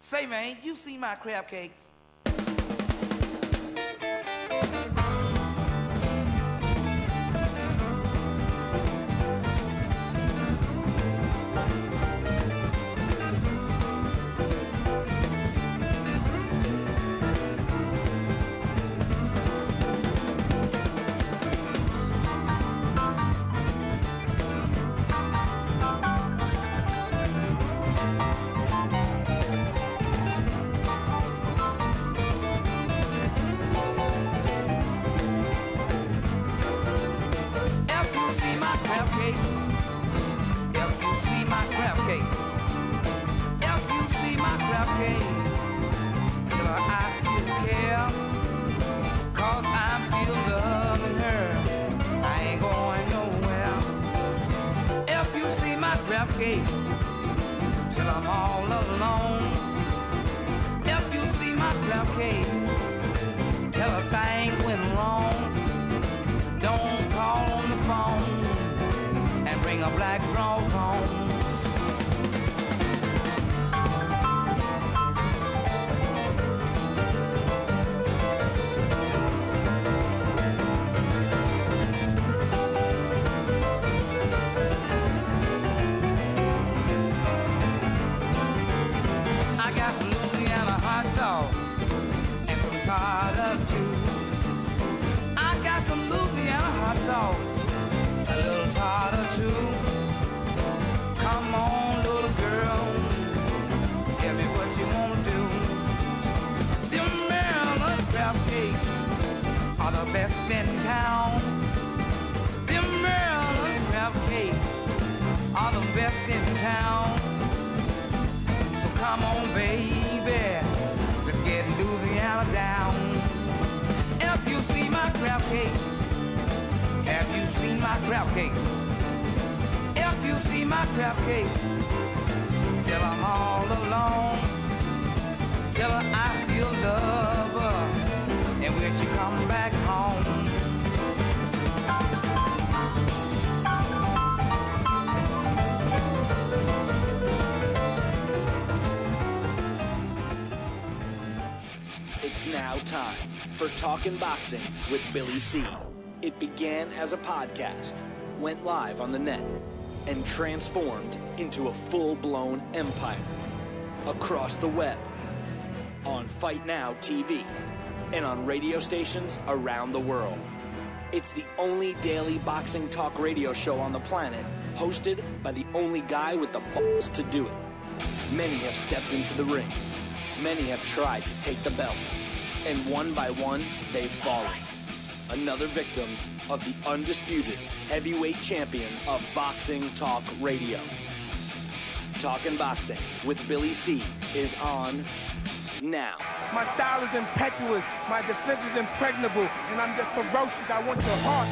Say, man, you see my crab cakes? Till I'm all alone. If you see my crab cakes, tell her things went wrong. Don't call on the phone and bring a black draw home. A little tartar too. Come on, little girl, tell me what you want to do. Them Maryland crab cakes are the best in town. Them Maryland crab cakes are the best in town. So come on, baby, let's get Louisiana down. If you see my crab cake, have you seen my crab cake? If you see my crab cake, tell I'm all alone. Tell her I still love her, and when she come back home. It's now time for Talkin' Boxing with Billy C. It began as a podcast, went live on the net, and transformed into a full-blown empire across the web, on Fight Now TV, and on radio stations around the world. It's the only daily boxing talk radio show on the planet, hosted by the only guy with the balls to do it. Many have stepped into the ring. Many have tried to take the belt. And one by one, they've fallen. Another victim of the undisputed heavyweight champion of boxing talk radio. Talkin' Boxing with Billy C is on now. My style is impetuous, my defense is impregnable, and I'm just ferocious. I want your heart.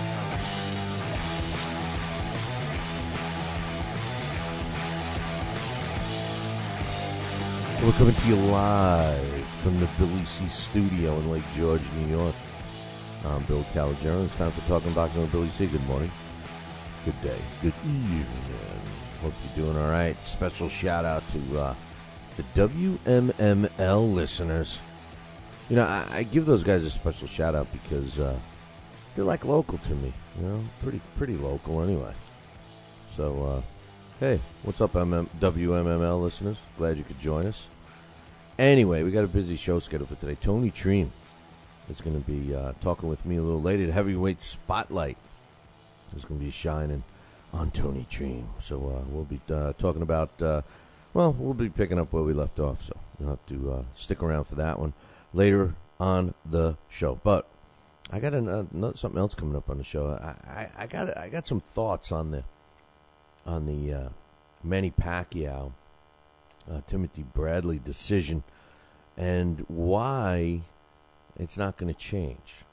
We're coming to you live from the Billy C studio in Lake George, New York. I'm Bill Calogero. It's time for Talking Boxing with Billy C. Good morning. Good day. Good evening. Hope you're doing all right. Special shout out to the WMML listeners. You know, I give those guys a special shout out because they're like local to me. You know, pretty local anyway. So, hey, what's up, WMML listeners? Glad you could join us. Anyway, we got a busy show scheduled for today. Tony Triem is going to be talking with me a little later. The heavyweight spotlight is going to be shining on Tony Triem. So we'll be talking about, we'll be picking up where we left off. So you'll have to stick around for that one later on the show. But I got something else coming up on the show. I got some thoughts on the Manny Pacquiao Timothy Bradley decision and why it's not going to change.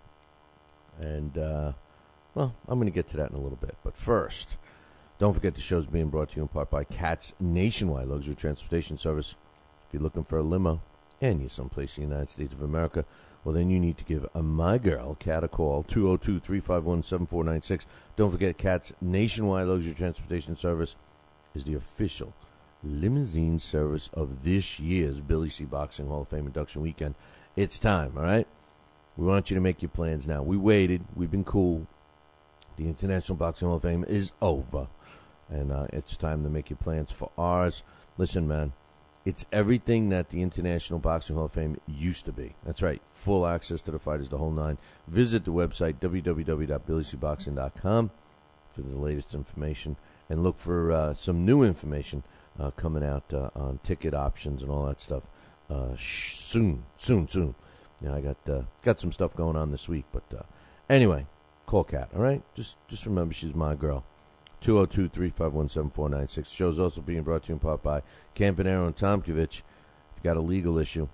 And, I'm going to get to that in a little bit. But first, don't forget the show's being brought to you in part by Cat's Nationwide Luxury Transportation Service. If you're looking for a limo and you're someplace in the United States of America, well, then you need to give my girl, Cat, a call, 202-351-7496. Don't forget, Cat's Nationwide Luxury Transportation Service is the official limousine service of this year's BillyCBoxing Hall of Fame induction weekend. It's time, all right? We want you to make your plans now. We waited. We've been cool. The International Boxing Hall of Fame is over, and it's time to make your plans for ours. Listen, man, it's everything that the International Boxing Hall of Fame used to be. That's right, full access to the fighters, the whole nine. Visit the website, www.BillyCBoxing.com, for the latest information, and look for some new information coming out on ticket options and all that stuff soon. Yeah, I got some stuff going on this week, but anyway, call Kat, all right? Just remember, she's my girl. 202-351-7496. Show's also being brought to you in part by Campanaro and Tomkovich. If you got a legal issue,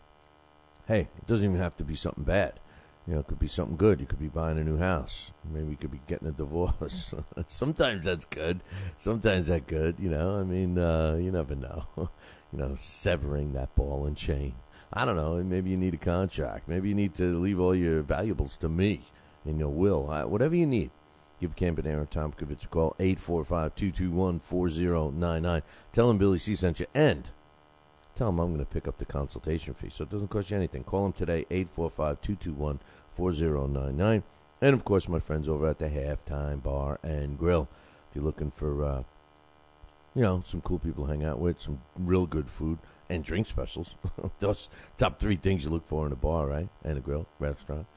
hey, it doesn't even have to be something bad. You know, it could be something good. You could be buying a new house. Maybe you could be getting a divorce. Sometimes that's good. Sometimes that's good, you know. I mean, you never know. You know, severing that ball and chain. I don't know. Maybe you need a contract. Maybe you need to leave all your valuables to me in your will. Whatever you need. Give Campanaro and Tomkovich a call, 845-221-4099. Tell them Billy C sent you, and tell them I'm going to pick up the consultation fee, so it doesn't cost you anything. Call them today, 845-221-4099. And, of course, my friends over at the Halftime Bar and Grill. If you're looking for, some cool people to hang out with, some real good food, and drink specials. Those top three things you look for in a bar, right? And a grill, restaurant.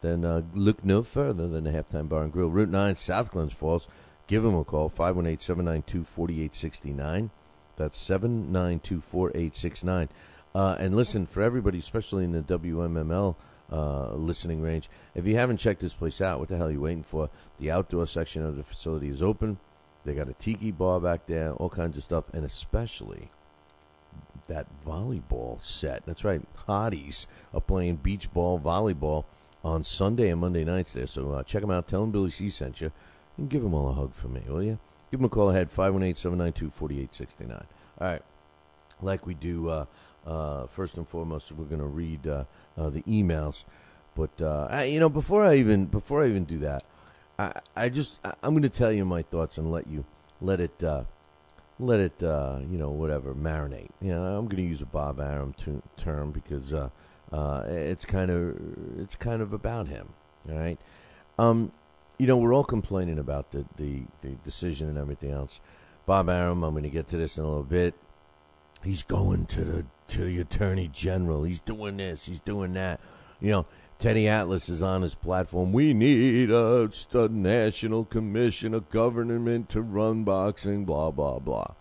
Then look no further than the Halftime Bar and Grill. Route 9, South Glens Falls. Give them a call, 518-792-4869. That's 792-4869. And listen, for everybody, especially in the WMML listening range, if you haven't checked this place out, what the hell are you waiting for? The outdoor section of the facility is open. They got a tiki bar back there, all kinds of stuff, and especially that volleyball set. That's right, hotties are playing beach ball volleyball on Sunday and Monday nights there. So check them out. Tell them Billy C sent you, and give them all a hug for me, will you? Give them a call ahead, 518-792-4869. All right, like we do, first and foremost, we're going to read the emails. But before I even do that, I'm going to tell you my thoughts and let it whatever, marinate. You know, I'm going to use a Bob Arum term because it's kind of about him. All right. We're all complaining about the decision and everything else. Bob Arum, I'm going to get to this in a little bit. He's going to the Attorney General. He's doing this. He's doing that. You know, Teddy Atlas is on his platform. We need a national commission of government to run boxing, blah, blah, blah.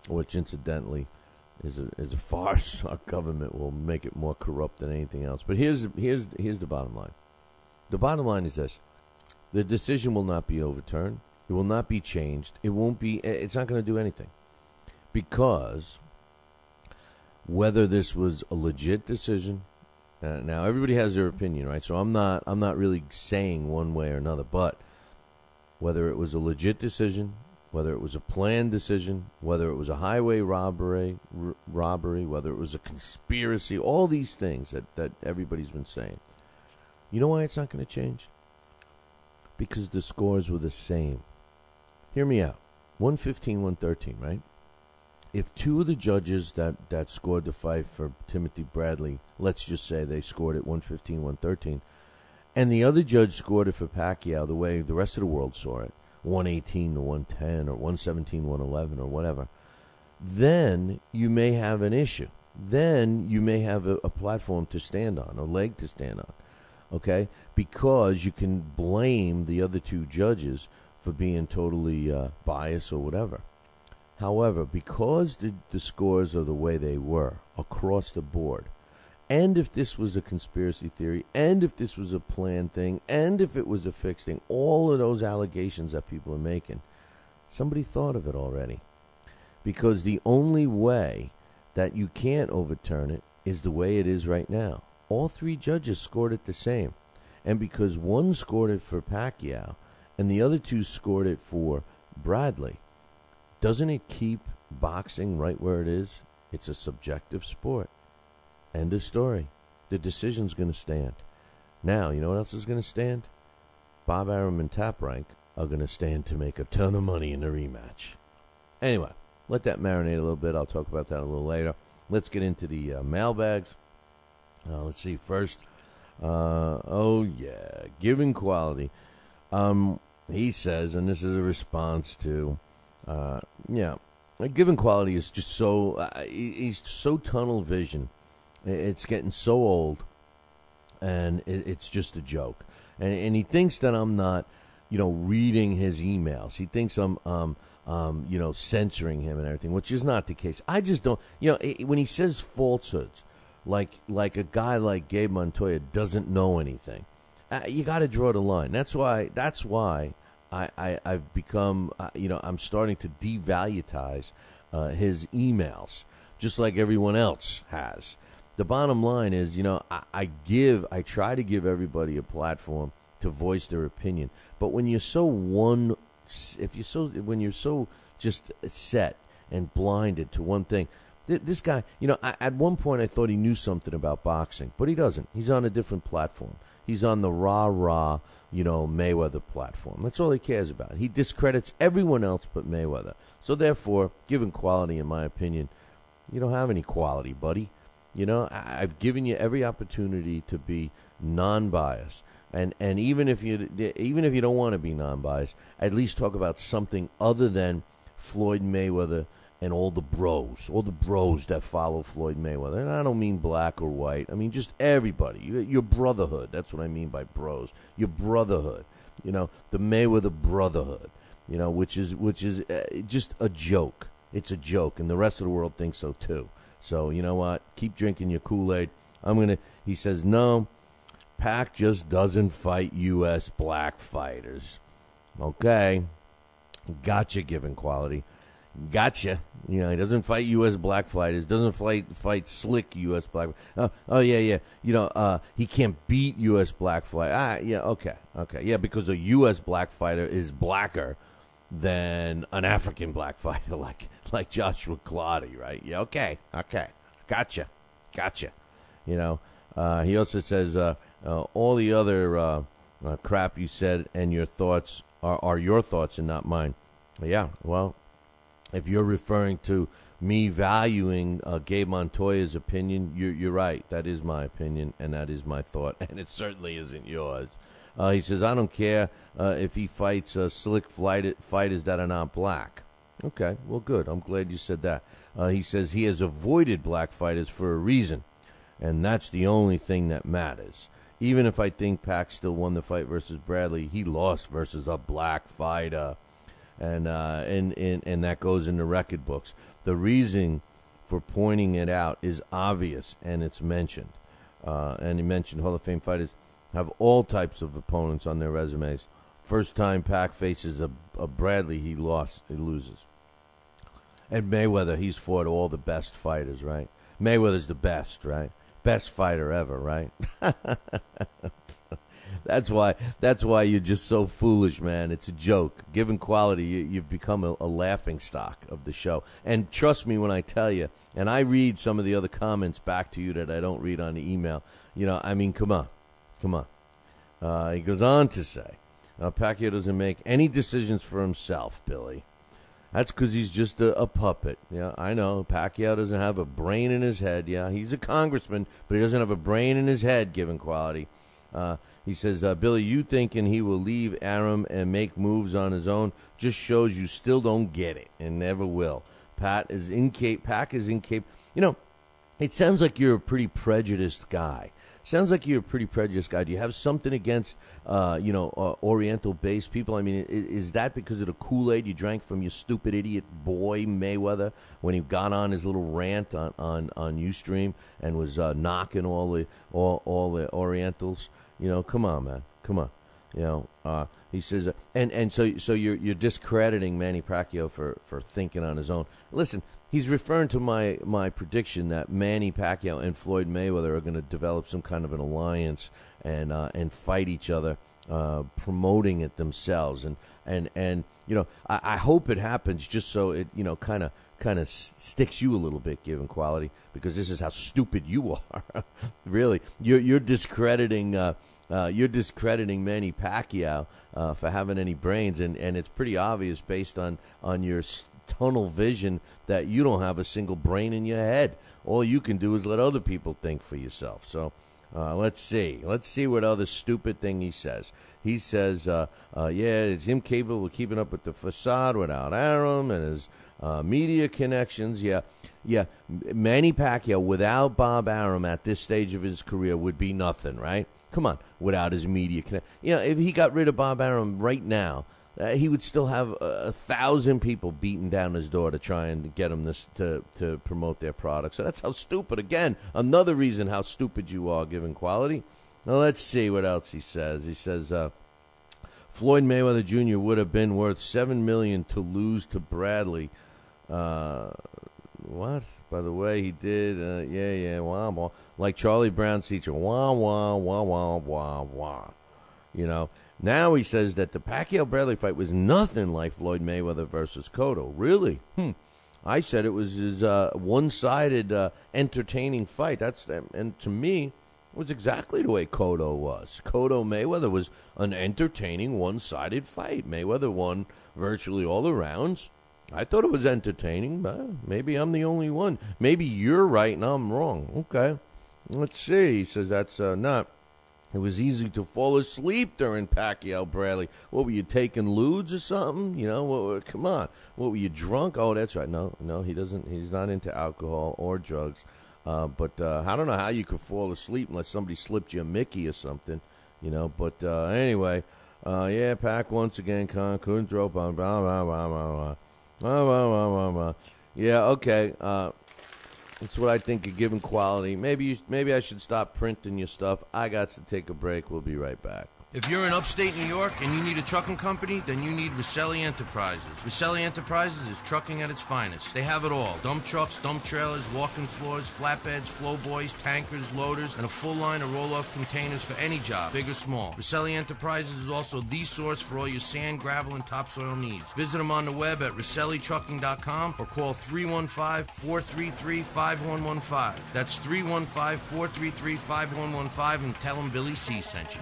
Which, incidentally, is a farce. Our government will make it more corrupt than anything else. But here's the bottom line. The bottom line is this. The decision will not be overturned. It will not be changed. It's not going to do anything. Because whether this was a legit decision, now everybody has their opinion, right? So I'm not really saying one way or another, but whether it was a legit decision, whether it was a planned decision, whether it was a highway robbery, whether it was a conspiracy, all these things that everybody's been saying. You know why it's not going to change? Because the scores were the same. Hear me out. 115-113, right? If two of the judges that scored the fight for Timothy Bradley, let's just say they scored it 115-113, and the other judge scored it for Pacquiao the way the rest of the world saw it, 118-110 or 117-111 or whatever, then you may have an issue. Then you may have a platform to stand on, a leg to stand on, okay? Because you can blame the other two judges for being totally biased or whatever. However, because the scores are the way they were across the board, and if this was a conspiracy theory, and if this was a planned thing, and if it was a fixed thing, all of those allegations that people are making, somebody thought of it already. Because the only way that you can't overturn it is the way it is right now. All three judges scored it the same. And because one scored it for Pacquiao, and the other two scored it for Bradley, doesn't it keep boxing right where it is? It's a subjective sport. End of story. The decision's going to stand. Now, you know what else is going to stand? Bob Arum and Top Rank are going to stand to make a ton of money in the rematch. Anyway, let that marinate a little bit. I'll talk about that a little later. Let's get into the mailbags. Let's see. First, giving quality. He says, and this is a response to, giving quality is just so, he's so tunnel vision. It's getting so old, and it's just a joke. And he thinks that I'm not, reading his emails. He thinks I'm, censoring him and everything, which is not the case. I just don't, when he says falsehoods, like a guy like Gabe Montoya doesn't know anything, you got to draw the line. That's why I've become, I'm starting to devaluize his emails, just like everyone else has. The bottom line is, I try to give everybody a platform to voice their opinion. But when you're so just set and blinded to one thing, this guy, at one point I thought he knew something about boxing, but he doesn't. He's on a different platform. He's on the rah-rah, Mayweather platform. That's all he cares about. He discredits everyone else but Mayweather. So therefore, given quality, in my opinion, you don't have any quality, buddy. I've given you every opportunity to be non-biased. And even if you don't want to be non-biased, at least talk about something other than Floyd Mayweather and all the bros that follow Floyd Mayweather. And I don't mean black or white. I mean just everybody. Your brotherhood. That's what I mean by bros. Your brotherhood. The Mayweather brotherhood. Which is just a joke. It's a joke, and the rest of the world thinks so too. So you know what? Keep drinking your Kool-Aid. He says no. Pac just doesn't fight U.S. black fighters. Okay. Gotcha, given quality. Gotcha. He doesn't fight U.S. black fighters. Doesn't fight slick U.S. black. He can't beat U.S. black fighter. Okay. Yeah, because a U.S. black fighter is blacker than an African black fighter like Joshua Clottey, right? Yeah, okay. Gotcha. He also says all the other crap you said and your thoughts are your thoughts and not mine. Yeah, well, if you're referring to me valuing Gabe Montoya's opinion, you're right. That is my opinion, and that is my thought, and it certainly isn't yours. He says, I don't care if he fights slick fighters that are not black. Okay, well, good. I'm glad you said that. He says he has avoided black fighters for a reason, and that's the only thing that matters. Even if I think Pac still won the fight versus Bradley, he lost versus a black fighter. And that goes in the record books. The reason for pointing it out is obvious, and it's mentioned. And he mentioned Hall of Fame fighters have all types of opponents on their resumes. First time Pac faces a Bradley, he loses. And Mayweather, he's fought all the best fighters, right? Mayweather's the best, right? Best fighter ever, right? That's why you're just so foolish, man. It's a joke. Given quality, you've become a laughing stock of the show. And trust me when I tell you, and I read some of the other comments back to you that I don't read on the email. Come on. He goes on to say, Pacquiao doesn't make any decisions for himself, Billy. That's because he's just a puppet. Yeah, I know. Pacquiao doesn't have a brain in his head. Yeah, he's a congressman, but he doesn't have a brain in his head, given quality. He says, Billy, you thinking he will leave Arum and make moves on his own just shows you still don't get it and never will. Pac is incapable. It sounds like you're a pretty prejudiced guy. Do you have something against, Oriental-based people? I mean, is that because of the Kool-Aid you drank from your stupid idiot boy Mayweather when he got on his little rant on Ustream and was knocking all the Orientals? Come on, man. Come on. He says, so you're discrediting Manny Pacquiao for thinking on his own. Listen, he's referring to my prediction that Manny Pacquiao and Floyd Mayweather are going to develop some kind of an alliance and fight each other, promoting it themselves. And I hope it happens just so it kind of sticks you a little bit, given quality, because this is how stupid you are. Really, you're discrediting Manny Pacquiao for having any brains, and it's pretty obvious based on your tunnel vision that you don't have a single brain in your head. All you can do is let other people think for yourself. So let's see. Let's see what other stupid thing he says. He says, it's him capable of keeping up with the facade without Arum and his media connections. Yeah, Manny Pacquiao without Bob Arum at this stage of his career would be nothing, right? Come on, without his media connection. If he got rid of Bob Arum right now, he would still have 1,000 people beating down his door to try and get him to promote their product. So that's how stupid. Again, another reason how stupid you are given quality. Now let's see what else he says. He says Floyd Mayweather Jr. would have been worth $7 million to lose to Bradley. What? By the way, he did. Wah, wah. Like Charlie Brown's teacher. Wah, wah, wah, wah, wah, wah. Now he says that the Pacquiao-Bradley fight was nothing like Floyd Mayweather versus Cotto. Really? I said it was his one-sided, entertaining fight. And to me, it was exactly the way Cotto was. Cotto-Mayweather was an entertaining, one-sided fight. Mayweather won virtually all the rounds. I thought it was entertaining, but maybe I'm the only one. Maybe you're right and I'm wrong. Okay. Let's see. He says that's not. It was easy to fall asleep during Pacquiao-Bradley. What, were you taking ludes or something? Come on. What, were you drunk? Oh, that's right. No, he doesn't. He's not into alcohol or drugs. But I don't know how you could fall asleep unless somebody slipped you a Mickey or something, But anyway, Pac once again couldn't throw blah, blah, blah, blah, blah, blah. Yeah, okay. That's what I think of given quality. Maybe I should stop printing your stuff. I got to take a break. We'll be right back. If you're in upstate New York and you need a trucking company, then you need Rosselli Enterprises. Rosselli Enterprises is trucking at its finest. They have it all. Dump trucks, dump trailers, walk-in floors, flatbeds, flow boys, tankers, loaders, and a full line of roll-off containers for any job, big or small. Rosselli Enterprises is also the source for all your sand, gravel, and topsoil needs. Visit them on the web at RosselliTrucking.com or call 315-433-5115. That's 315-433-5115 and tell them Billy C sent you.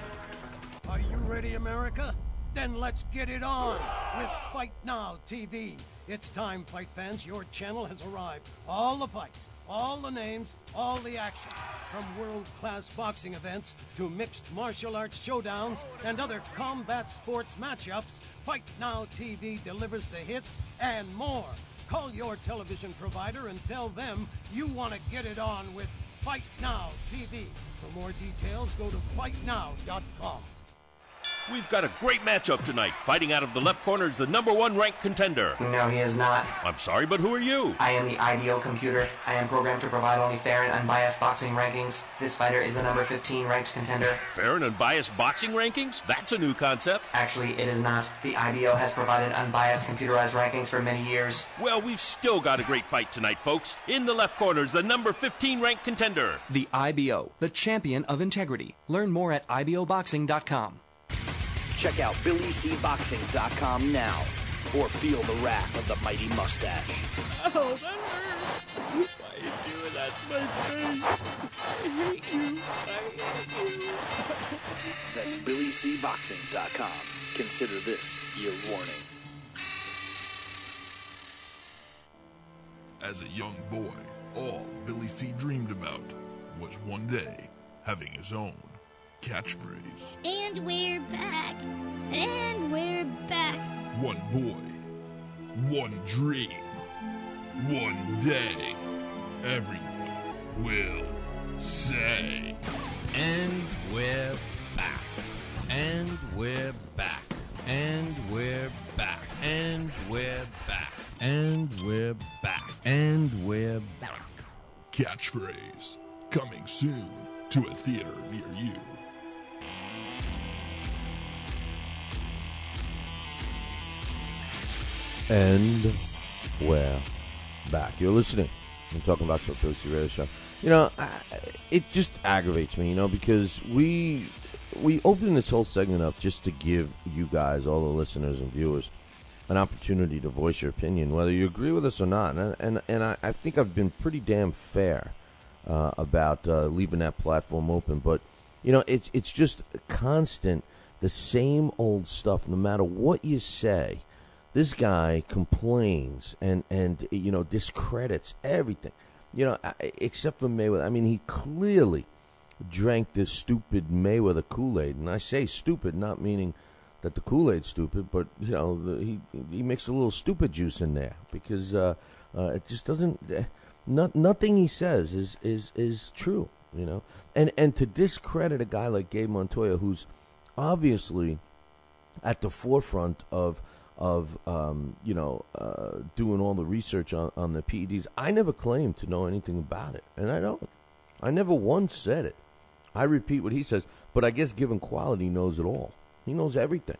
Are you ready, America? Then let's get it on with Fight Now TV. It's time, fight fans. Your channel has arrived. All the fights, all the names, all the action. From world-class boxing events to mixed martial arts showdowns and other combat sports matchups, Fight Now TV delivers the hits and more. Call your television provider and tell them you want to get it on with Fight Now TV. For more details, go to fightnow.com. We've got a great matchup tonight. Fighting out of the left corner is the #1 ranked contender. No, he is not. I'm sorry, but who are you? I am the ideal computer. I am programmed to provide only fair and unbiased boxing rankings. This fighter is the #15 ranked contender. Fair and unbiased boxing rankings? That's a new concept. Actually, it is not. The IBO has provided unbiased computerized rankings for many years. Well, we've still got a great fight tonight, folks. In the left corner is the #15 ranked contender. The IBO, the champion of integrity. Learn more at IBOBoxing.com. Check out BillyCBoxing.com now, or feel the wrath of the mighty mustache. Oh, that hurts. Why are you doing that to my face? I hate you. That's BillyCBoxing.com. Consider this your warning. As a young boy, all Billy C dreamed about was one day having his own catchphrase. And we're back. And we're back. One boy, one dream, one day, everyone will say. And we're back. And we're back. And we're back. And we're back. And we're back. And we're back. Catchphrase coming soon to a theater near you. And we're back. You're listening. I'm talking about the Billy C Radio Show. It just aggravates me, because we opened this whole segment up just to give you guys, all the listeners and viewers, an opportunity to voice your opinion, whether you agree with us or not. And I think I've been pretty damn fair about leaving that platform open. But, it's just constant, the same old stuff, no matter what you say. This guy complains and discredits everything, except for Mayweather. I mean, he clearly drank this stupid Mayweather Kool-Aid, and I say stupid, not meaning that the Kool-Aid's stupid, but he mixed a little stupid juice in there because it just doesn't. Nothing he says is true, and to discredit a guy like Gabe Montoya, who's obviously at the forefront of doing all the research on the PEDs. I never claimed to know anything about it, and I don't. I never once said it. I repeat what he says, but I guess given quality knows it all. He knows everything.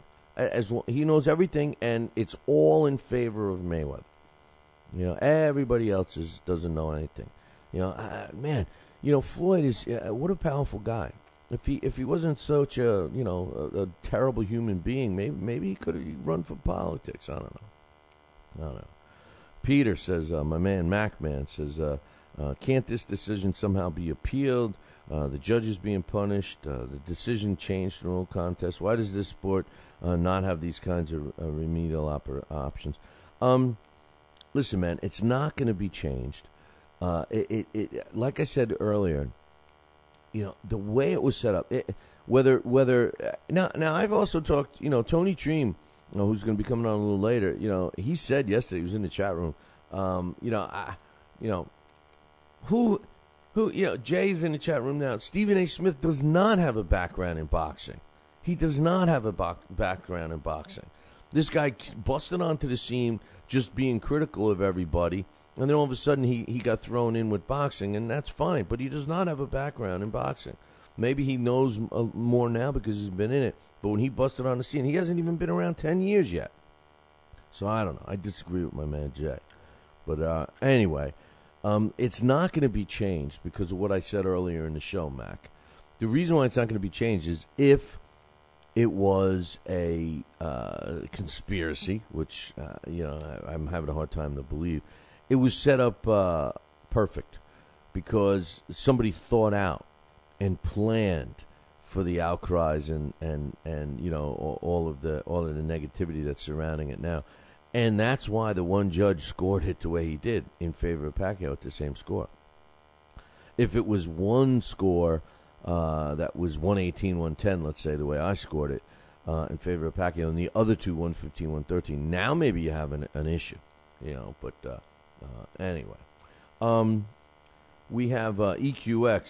He knows everything, and it's all in favor of Mayweather. Everybody else doesn't know anything. Man, Floyd is what a powerful guy. If he wasn't such a terrible human being, maybe he could have run for politics. I don't know. Peter says, my man Macman says, can't this decision somehow be appealed? The judge is being punished. The decision changed to no contest. Why does this sport not have these kinds of remedial options? Listen, man, it's not going to be changed. Like I said earlier, the way it was set up, now I've also talked, Tony Triem, who's going to be coming on a little later, he said yesterday, he was in the chat room, Jay's in the chat room now. Stephen A. Smith does not have a background in boxing. He does not have a background in boxing. This guy busted onto the scene just being critical of everybody, and then all of a sudden he got thrown in with boxing, and that's fine, but he does not have a background in boxing. Maybe he knows more now because he's been in it, but when he busted on the scene, he hasn't even been around 10 years yet. So I don't know. I disagree with my man Jay. But anyway, it's not going to be changed because of what I said earlier in the show, Mac. The reason why it's not going to be changed is if it was a conspiracy, which, I'm having a hard time to believe. It was set up perfect because somebody thought out and planned for the outcries and all of the negativity that's surrounding it now. And that's why the one judge scored it the way he did in favor of Pacquiao at the same score. If it was one score that was 118-110, let's say, the way I scored it, in favor of Pacquiao, and the other two 115-113, now maybe you have an issue, but anyway. We have EQX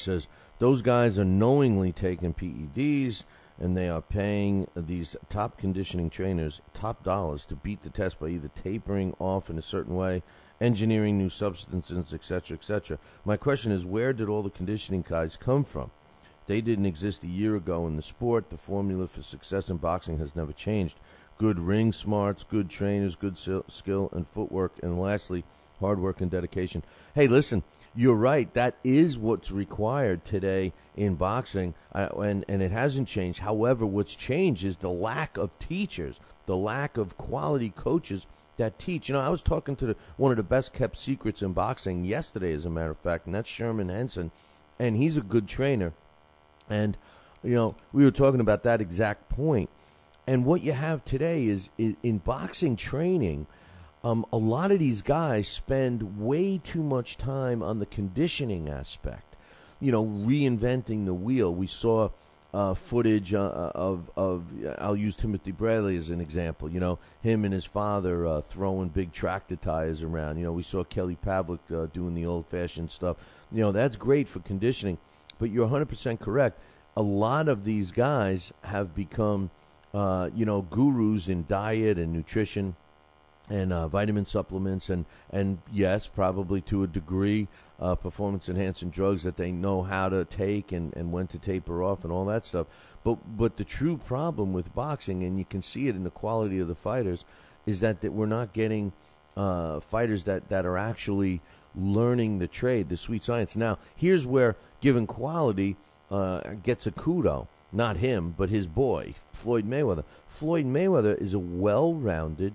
says, those guys are knowingly taking PEDs, and they are paying these top conditioning trainers top dollars to beat the test by either tapering off in a certain way, engineering new substances, etc., etc. My question is, where did all the conditioning guys come from? They didn't exist a year ago in the sport. The formula for success in boxing has never changed. Good ring smarts, good trainers, good skill and footwork, and lastly, hard work and dedication. Hey, listen, you're right. That is what's required today in boxing, and it hasn't changed. However, what's changed is the lack of teachers, the lack of quality coaches that teach. I was talking to one of the best-kept secrets in boxing yesterday, as a matter of fact, and that's Sherman Henson, and he's a good trainer. And, we were talking about that exact point. And what you have today is in boxing training, a lot of these guys spend way too much time on the conditioning aspect, reinventing the wheel. We saw footage of I'll use Timothy Bradley as an example, him and his father throwing big tractor tires around. We saw Kelly Pavlik doing the old-fashioned stuff. That's great for conditioning, but you're 100% correct. A lot of these guys have become, gurus in diet and nutrition and vitamin supplements and yes, probably to a degree, performance-enhancing drugs that they know how to take and when to taper off and all that stuff. But the true problem with boxing, and you can see it in the quality of the fighters, is that we're not getting fighters that are actually learning the trade, the sweet science. Now, here's where, given quality, gets a kudo. Not him, but his boy, Floyd Mayweather. Floyd Mayweather is a well-rounded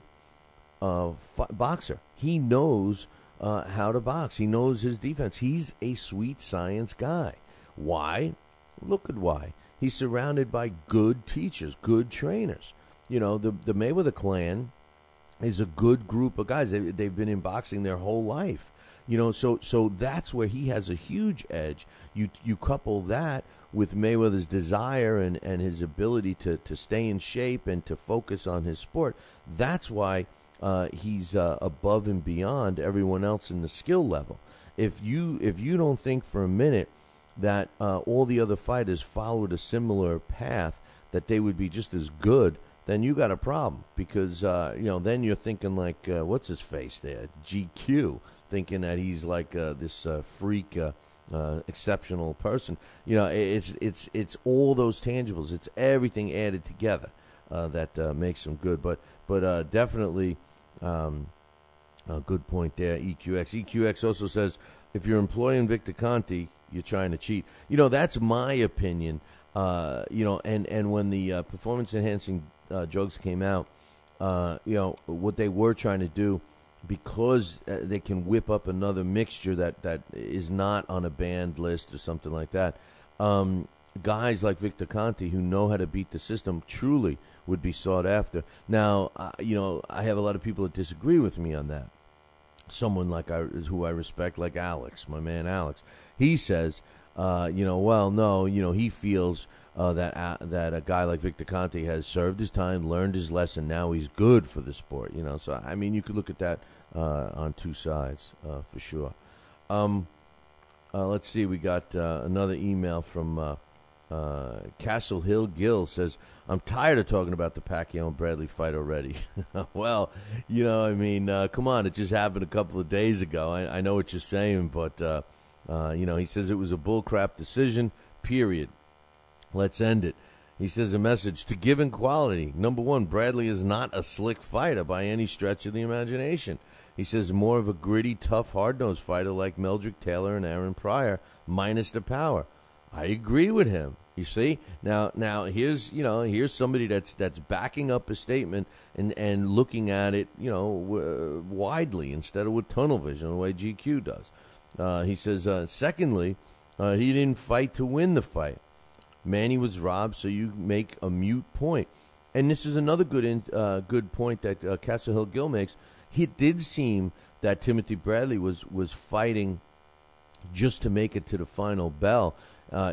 boxer. He knows how to box. He knows his defense. He's a sweet science guy. Why? Look at why. He's surrounded by good teachers, good trainers. the Mayweather clan is a good group of guys. They've been in boxing their whole life. So that's where he has a huge edge. You couple that with Mayweather's desire and his ability to stay in shape and to focus on his sport. That's why he's above and beyond everyone else in the skill level. If you don't think for a minute that all the other fighters followed a similar path, that they would be just as good, then you got a problem. Because then you're thinking like what's his face there, GQ, thinking that he's like this freak, exceptional person. It's all those tangibles. It's everything added together that makes him good. But definitely. A good point there, EQX. EQX also says, if you're employing Victor Conte, you're trying to cheat. That's my opinion. And when the performance-enhancing drugs came out, what they were trying to do, because they can whip up another mixture that is not on a banned list or something like that, guys like Victor Conte who know how to beat the system truly would be sought after. Now, I have a lot of people that disagree with me on that. Someone who I respect, like Alex, my man Alex, he says, he feels that a guy like Victor Conte has served his time, learned his lesson, now he's good for the sport. So I mean, you could look at that on two sides for sure. Let's see, we got another email from Castle Hill Gill. Says, I'm tired of talking about the Pacquiao-Bradley fight already. Well, come on, it just happened a couple of days ago. I know what you're saying, but he says it was a bullcrap decision, period. Let's end it. He says a message to given quality. Number one, Bradley is not a slick fighter by any stretch of the imagination. He says more of a gritty, tough, hard-nosed fighter like Meldrick Taylor and Aaron Pryor, minus the power. I agree with him. You see, now here's somebody that's backing up a statement and looking at it, widely instead of with tunnel vision, the way GQ does. He says, secondly, he didn't fight to win the fight. Manny was robbed, so you make a mute point. And this is another good point that Castle Hill Gill makes. It did seem that Timothy Bradley was fighting just to make it to the final bell.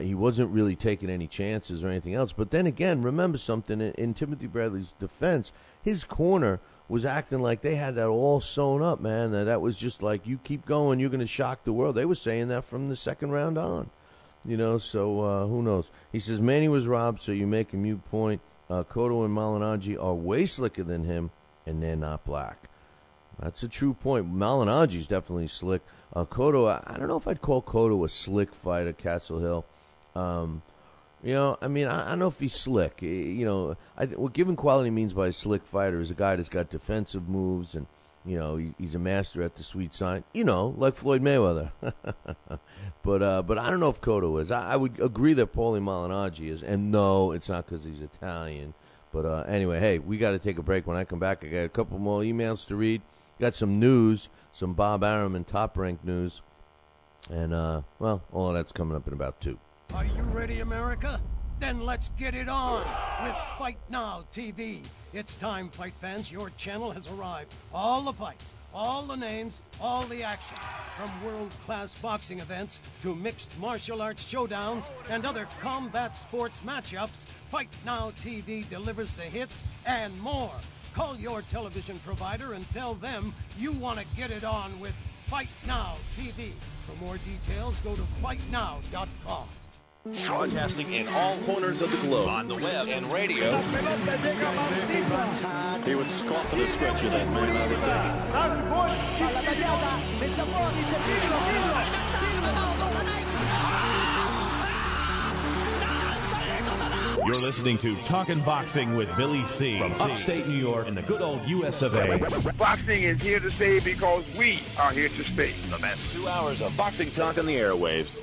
He wasn't really taking any chances or anything else. But then again, remember something, in Timothy Bradley's defense, his corner was acting like they had that all sewn up, man. That was just like, you keep going, you're going to shock the world. They were saying that from the second round on. So who knows? He says, Manny was robbed, so you make a mute point. Cotto and Malignaggi are way slicker than him, and they're not black. That's a true point. Malignaggi's definitely slick. Cotto, I don't know if I'd call Cotto a slick fighter, Castle Hill. I don't know if he's slick. What given quality means by a slick fighter is a guy that's got defensive moves and, he's a master at the sweet sign, like Floyd Mayweather. But I don't know if Cotto is. I would agree that Paulie Malignaggi is. And no, it's not because he's Italian. But anyway, hey, we got to take a break. When I come back, I got a couple more emails to read. Got some news, some Bob Arum and Top Rank news. And, all of that's coming up in about 2. Are you ready, America? Then let's get it on with Fight Now TV. It's time, fight fans. Your channel has arrived. All the fights, all the names, all the action. From world-class boxing events to mixed martial arts showdowns and other combat sports matchups, Fight Now TV delivers the hits and more. Call your television provider and tell them you want to get it on with Fight Now TV. For more details, go to fightnow.com. Broadcasting in all corners of the globe, on the web and radio. He would scoff at a stretcher, that man, I would think. You're listening to Talkin' Boxing with Billy C. From upstate New York in the good old US of A. Boxing is here to stay because we are here to stay. The best 2 hours of boxing talk on the airwaves.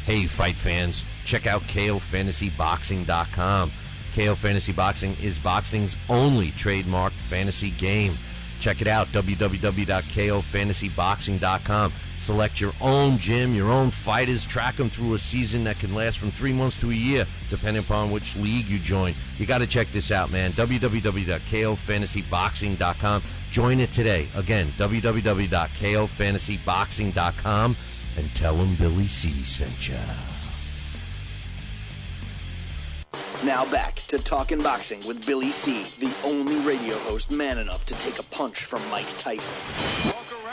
Hey, fight fans, check out KOFantasyBoxing.com. KO Fantasy Boxing is boxing's only trademarked fantasy game. Check it out, www.KOFantasyBoxing.com. Select your own gym, your own fighters. Track them through a season that can last from 3 months to a year, depending upon which league you join. You got to check this out, man. www.kofantasyboxing.com. Join it today. Again, www.kofantasyboxing.com, and tell them Billy C sent you. Now back to Talkin' Boxing with Billy C., the only radio host man enough to take a punch from Mike Tyson.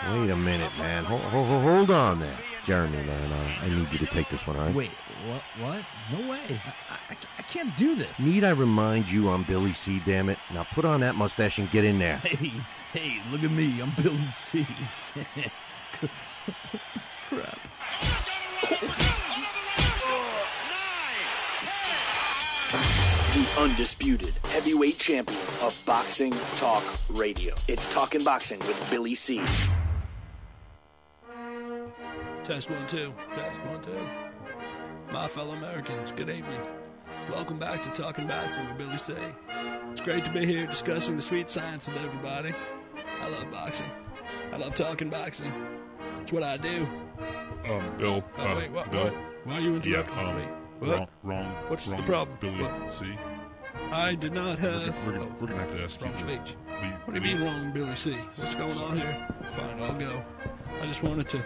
Wait a minute, man. Hold on there. Jeremy, man, I need you to take this one, all right? Wait, what? No way. I can't do this. Need I remind you I'm Billy C, damn it? Now put on that mustache and get in there. Hey, look at me. I'm Billy C. Crap. The undisputed heavyweight champion of Boxing Talk Radio. It's Talkin' Boxing with Billy C. Test 1 2. Test 1 2. My fellow Americans, good evening. Welcome back to Talkin' Boxing with Billy C. It's great to be here discussing the sweet science with everybody. I love boxing. I love talking boxing. It's what I do. Bill. Wait, what? Bill. Why are you interrupting? Yeah, Wait, what? Wrong. What's the problem? Billy C. I did not have... We're gonna have to ask wrong you. Speech. What do you mean wrong, Billy C? What's going on here? Fine, I'll go. I just wanted to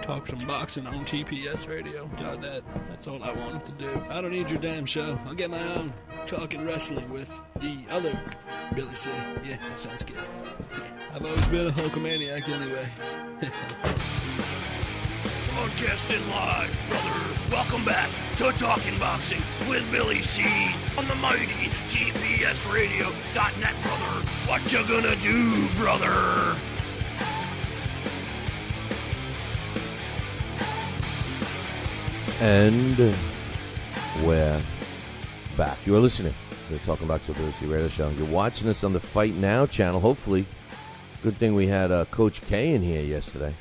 talk some boxing on TPSradio.net. That's all I wanted to do. I don't need your damn show. I'll get my own. Talking wrestling with the other Billy C. Yeah, that sounds good. I've always been a Hulkamaniac anyway. Broadcasting live, brother. Welcome back to Talking Boxing with Billy C. on the mighty TPSradio.net, brother. What you gonna do, brother? And we're back. You're listening to Talking Boxing with Billy C Radio Show. You're watching us on the Fight Now channel. Hopefully, good thing we had Coach K in here yesterday,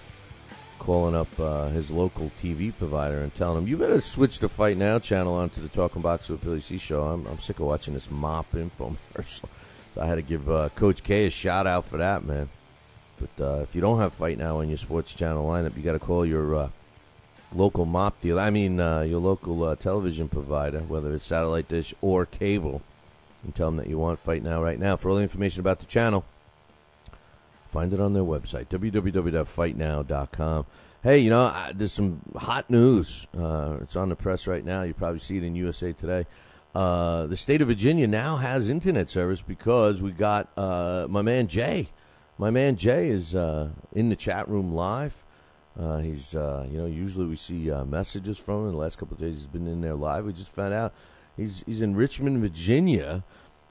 calling up his local TV provider and telling him, you better switch the Fight Now channel onto the Talking Boxing with Billy C show. I'm sick of watching this mop infomercial. So I had to give Coach K a shout out for that, man. But if you don't have Fight Now on your sports channel lineup, you got to call your local mop deal. I mean, your local television provider, whether it's satellite dish or cable, and tell them that you want Fight Now right now. For all the information about the channel, find it on their website, www.fightnow.com. Hey, you know, there's some hot news. It's on the press right now. You probably see it in USA Today. The state of Virginia now has internet service because we got my man Jay. My man Jay is in the chat room live. He's, usually we see messages from him. The last couple of days he's been in there live. We just found out he's in Richmond, Virginia,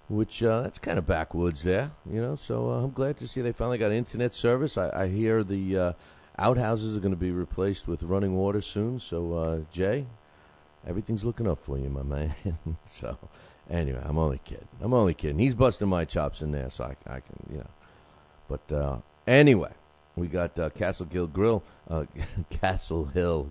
which that's kind of backwoods there, So I'm glad to see they finally got internet service. I hear the outhouses are going to be replaced with running water soon. So, Jay, everything's looking up for you, my man. So, anyway, I'm only kidding. He's busting my chops in there, so I can, But anyway. We got Castle Hill Grill. Castle Hill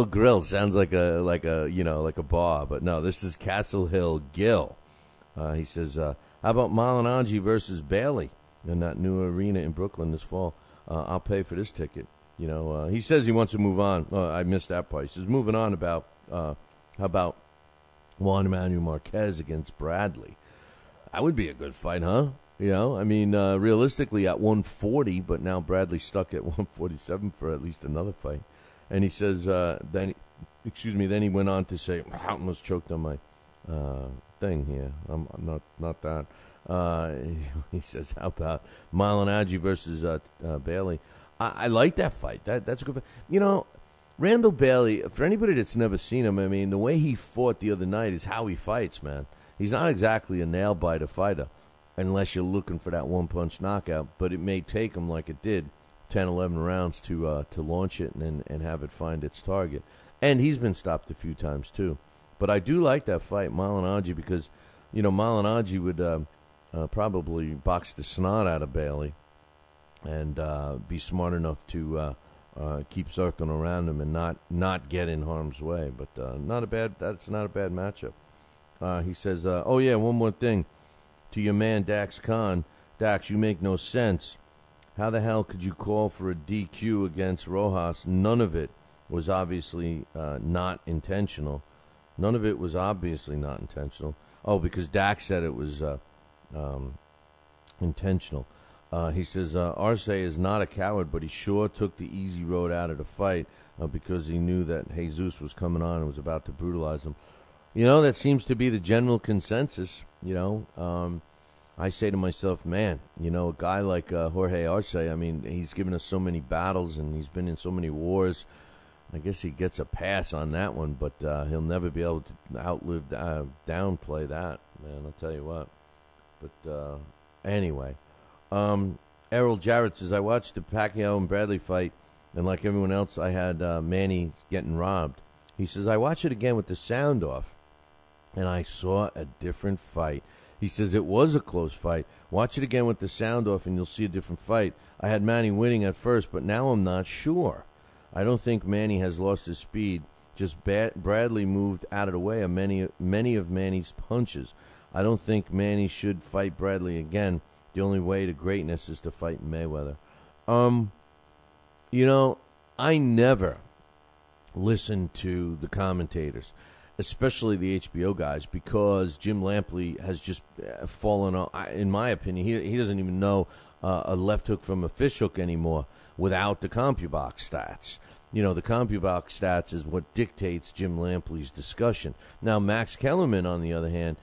Grill sounds like a bar, but no, this is Castle Hill Gill. He says, how about Malignaggi versus Bailey in that new arena in Brooklyn this fall? I'll pay for this ticket. He says he wants to move on. I missed that part. He says moving on about how about Juan Manuel Marquez against Bradley? That would be a good fight, huh? Realistically at 140, but now Bradley's stuck at 147 for at least another fight. And he says, then he went on to say, I almost choked on my thing here. I'm not that. He says, how about Malignaggi versus Bailey? I like that fight. That's a good fight. Randall Bailey, for anybody that's never seen him, the way he fought the other night is how he fights, man. He's not exactly a nail-biter fighter, unless you're looking for that one-punch knockout. But it may take him, like it did, 10, 11 rounds to launch it and have it find its target. And he's been stopped a few times, too. But I do like that fight, Malignaggi, because, Malignaggi would probably box the snot out of Bailey and be smart enough to keep circling around him and not get in harm's way. But that's not a bad matchup. He says, one more thing. To your man, Dax Khan. Dax, you make no sense. How the hell could you call for a DQ against Rojas? None of it was obviously not intentional. None of it was obviously not intentional. Oh, because Dak said it was intentional. He says, Arce is not a coward, but he sure took the easy road out of the fight because he knew that Jesus was coming on and was about to brutalize him. You know, that seems to be the general consensus, you know. I say to myself, man, you know, a guy like Jorge Arce, I mean, he's given us so many battles and he's been in so many wars. I guess he gets a pass on that one, but he'll never be able to downplay that, man, I'll tell you what. But anyway, Errol Jarrett says, I watched the Pacquiao and Bradley fight, and like everyone else, I had Manny getting robbed. He says, I watched it again with the sound off, and I saw a different fight. He says, it was a close fight. Watch it again with the sound off, and you'll see a different fight. I had Manny winning at first, but now I'm not sure. I don't think Manny has lost his speed. Just Bradley moved out of the way of many of Manny's punches. I don't think Manny should fight Bradley again. The only way to greatness is to fight Mayweather. You know, I never listen to the commentators, especially the HBO guys, because Jim Lampley has just fallen off. In my opinion, he doesn't even know a left hook from a fish hook anymore without the CompuBox stats. You know, the CompuBox stats is what dictates Jim Lampley's discussion. Now, Max Kellerman, on the other hand,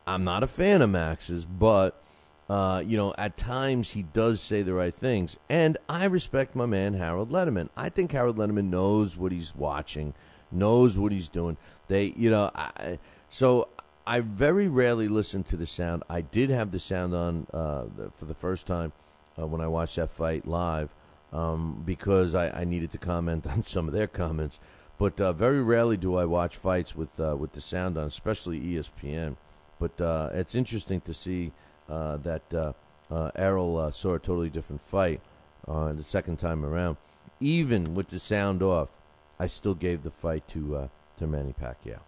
I'm not a fan of Max's, but, you know, at times he does say the right things. And I respect my man, Harold Letterman. I think Harold Letterman knows what he's watching, knows what he's doing. So I very rarely listen to the sound. I did have the sound on for the first time when I watched that fight live because I needed to comment on some of their comments. But very rarely do I watch fights with the sound on, especially ESPN. But it's interesting to see that Errol saw a totally different fight the second time around. Even with the sound off, I still gave the fight to Manny Pacquiao.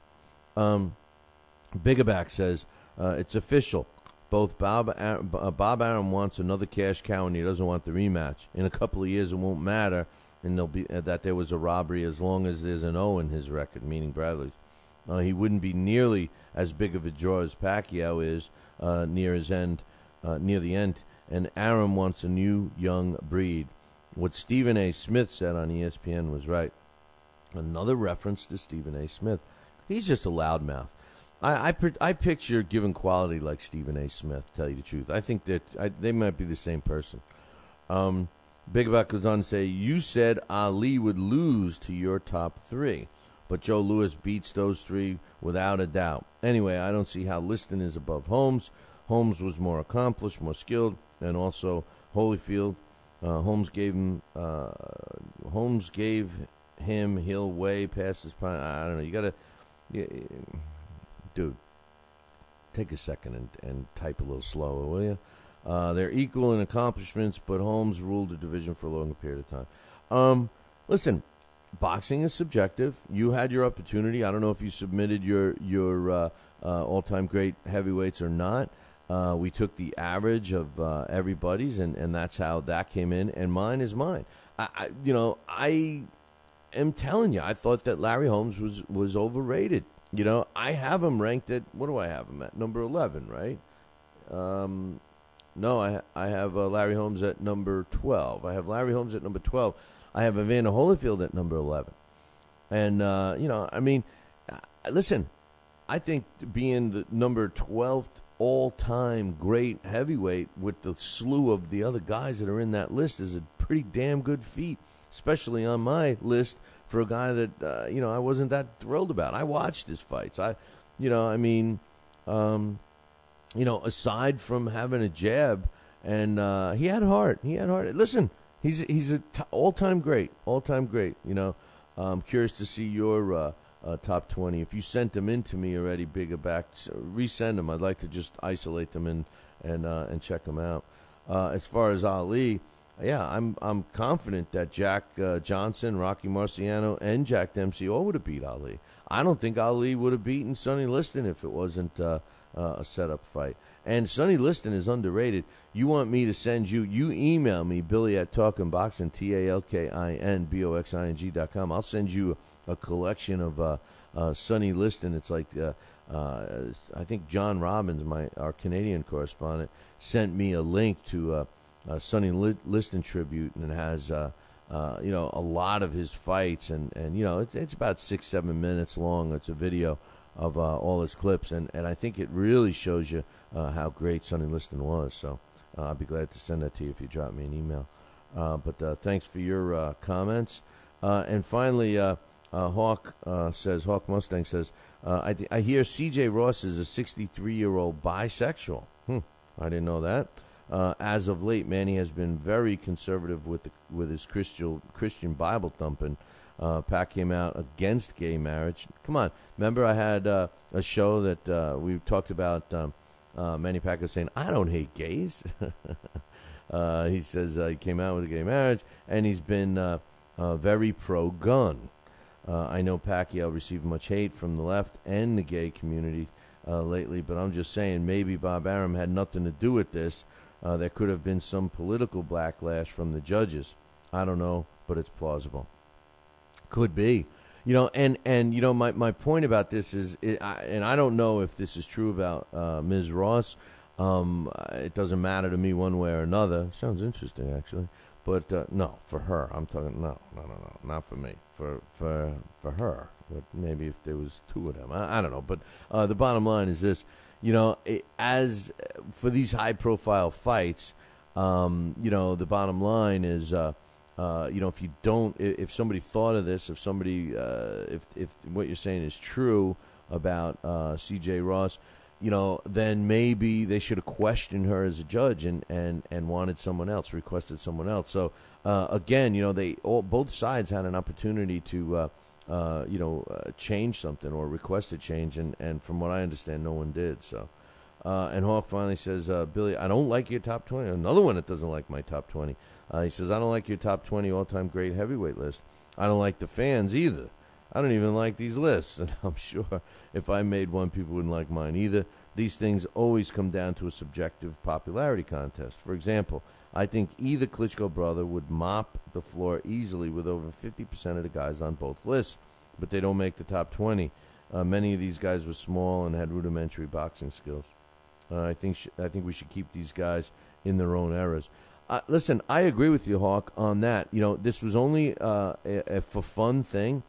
Bigaback says, it's official. Both Bob Arum wants another cash cow and he doesn't want the rematch. In a couple of years, it won't matter, and there'll be that there was a robbery as long as there's an O in his record, meaning Bradley's. He wouldn't be nearly as big of a draw as Pacquiao is near the end. And Arum wants a new young breed. What Stephen A. Smith said on ESPN was right. Another reference to Stephen A. Smith. He's just a loudmouth. I picture given quality like Stephen A. Smith, to tell you the truth. I think that they might be the same person. Bigaback goes on to say, you said Ali would lose to your top three, but Joe Louis beats those three without a doubt. Anyway, I don't see how Liston is above Holmes. Holmes was more accomplished, more skilled, and also Holyfield. Holmes gave him he'll way past his prime. I don't know. You gotta, dude, take a second and type a little slower, will you? They're equal in accomplishments, but Holmes ruled the division for a longer period of time. Listen, boxing is subjective. You had your opportunity. I don't know if you submitted your all-time great heavyweights or not. We took the average of everybody's, and that's how that came in, and mine is mine. I am telling you, I thought that Larry Holmes was overrated. You know, I have him ranked at, what do I have him at? Number 11, right? No, I have Larry Holmes at number 12. I have Larry Holmes at number 12. I have Evander Holyfield at number 11. And, you know, I mean, listen, I think being the number 12th all-time great heavyweight with the slew of the other guys that are in that list is a pretty damn good feat, especially on my list for a guy that, you know, I wasn't that thrilled about. I watched his fights. Aside from having a jab, and he had heart. Listen, he's an all-time great. You know, I'm curious to see your top 20. If you sent them in to me already, Bigaback, resend them. I'd like to just isolate them and check them out. As far as Ali, yeah, I'm confident that Jack Johnson, Rocky Marciano, and Jack Dempsey all would have beat Ali. I don't think Ali would have beaten Sonny Liston if it wasn't a setup fight. And Sonny Liston is underrated. You want me to send you email me, Billy at TalkinBoxing, TalkinBoxing.com. I'll send you a collection of Sonny Liston. It's like, I think John Robbins, our Canadian correspondent, sent me a link to a Sonny Liston tribute, and it has, a lot of his fights, and it's about 6-7 minutes long. It's a video of all his clips, and I think it really shows you how great Sonny Liston was. So I'll be glad to send that to you if you drop me an email. But thanks for your comments. And finally, Hawk Mustang says, I hear C.J. Ross is a 63-year-old bisexual. I didn't know that. As of late, Manny has been very conservative with his Christian Bible thumping. Pat came out against gay marriage. Come on, remember I had a show that we talked about Manny Pacquiao saying, I don't hate gays. He says he came out with a gay marriage, and he's been very pro-gun. I know Pacquiao received much hate from the left and the gay community lately, but I'm just saying maybe Bob Arum had nothing to do with this. There could have been some political backlash from the judges. I don't know, but it's plausible. Could be. And my point about this is, and I don't know if this is true about Ms. Ross. It doesn't matter to me one way or another. Sounds interesting, actually. But no, for her, I'm talking, no, not for me. For her. But maybe if there was two of them. I don't know. But the bottom line is this. As for these high-profile fights, the bottom line is, if somebody thought of this, if somebody, if what you're saying is true about C.J. Ross, then maybe they should have questioned her as a judge and wanted someone else, requested someone else. So again, both sides had an opportunity to change something or request a change, and from what I understand, no one did. So, and Hawk finally says, Billy, I don't like your top 20. Another one that doesn't like my top 20. He says, I don't like your top 20 all-time great heavyweight list. I don't like the fans either. I don't even like these lists, and I'm sure if I made one, people wouldn't like mine either. These things always come down to a subjective popularity contest. For example, I think either Klitschko brother would mop the floor easily with over 50% of the guys on both lists, but they don't make the top 20. Many of these guys were small and had rudimentary boxing skills. I think we should keep these guys in their own eras. Listen, I agree with you, Hawk, on that. This was only a for fun thing,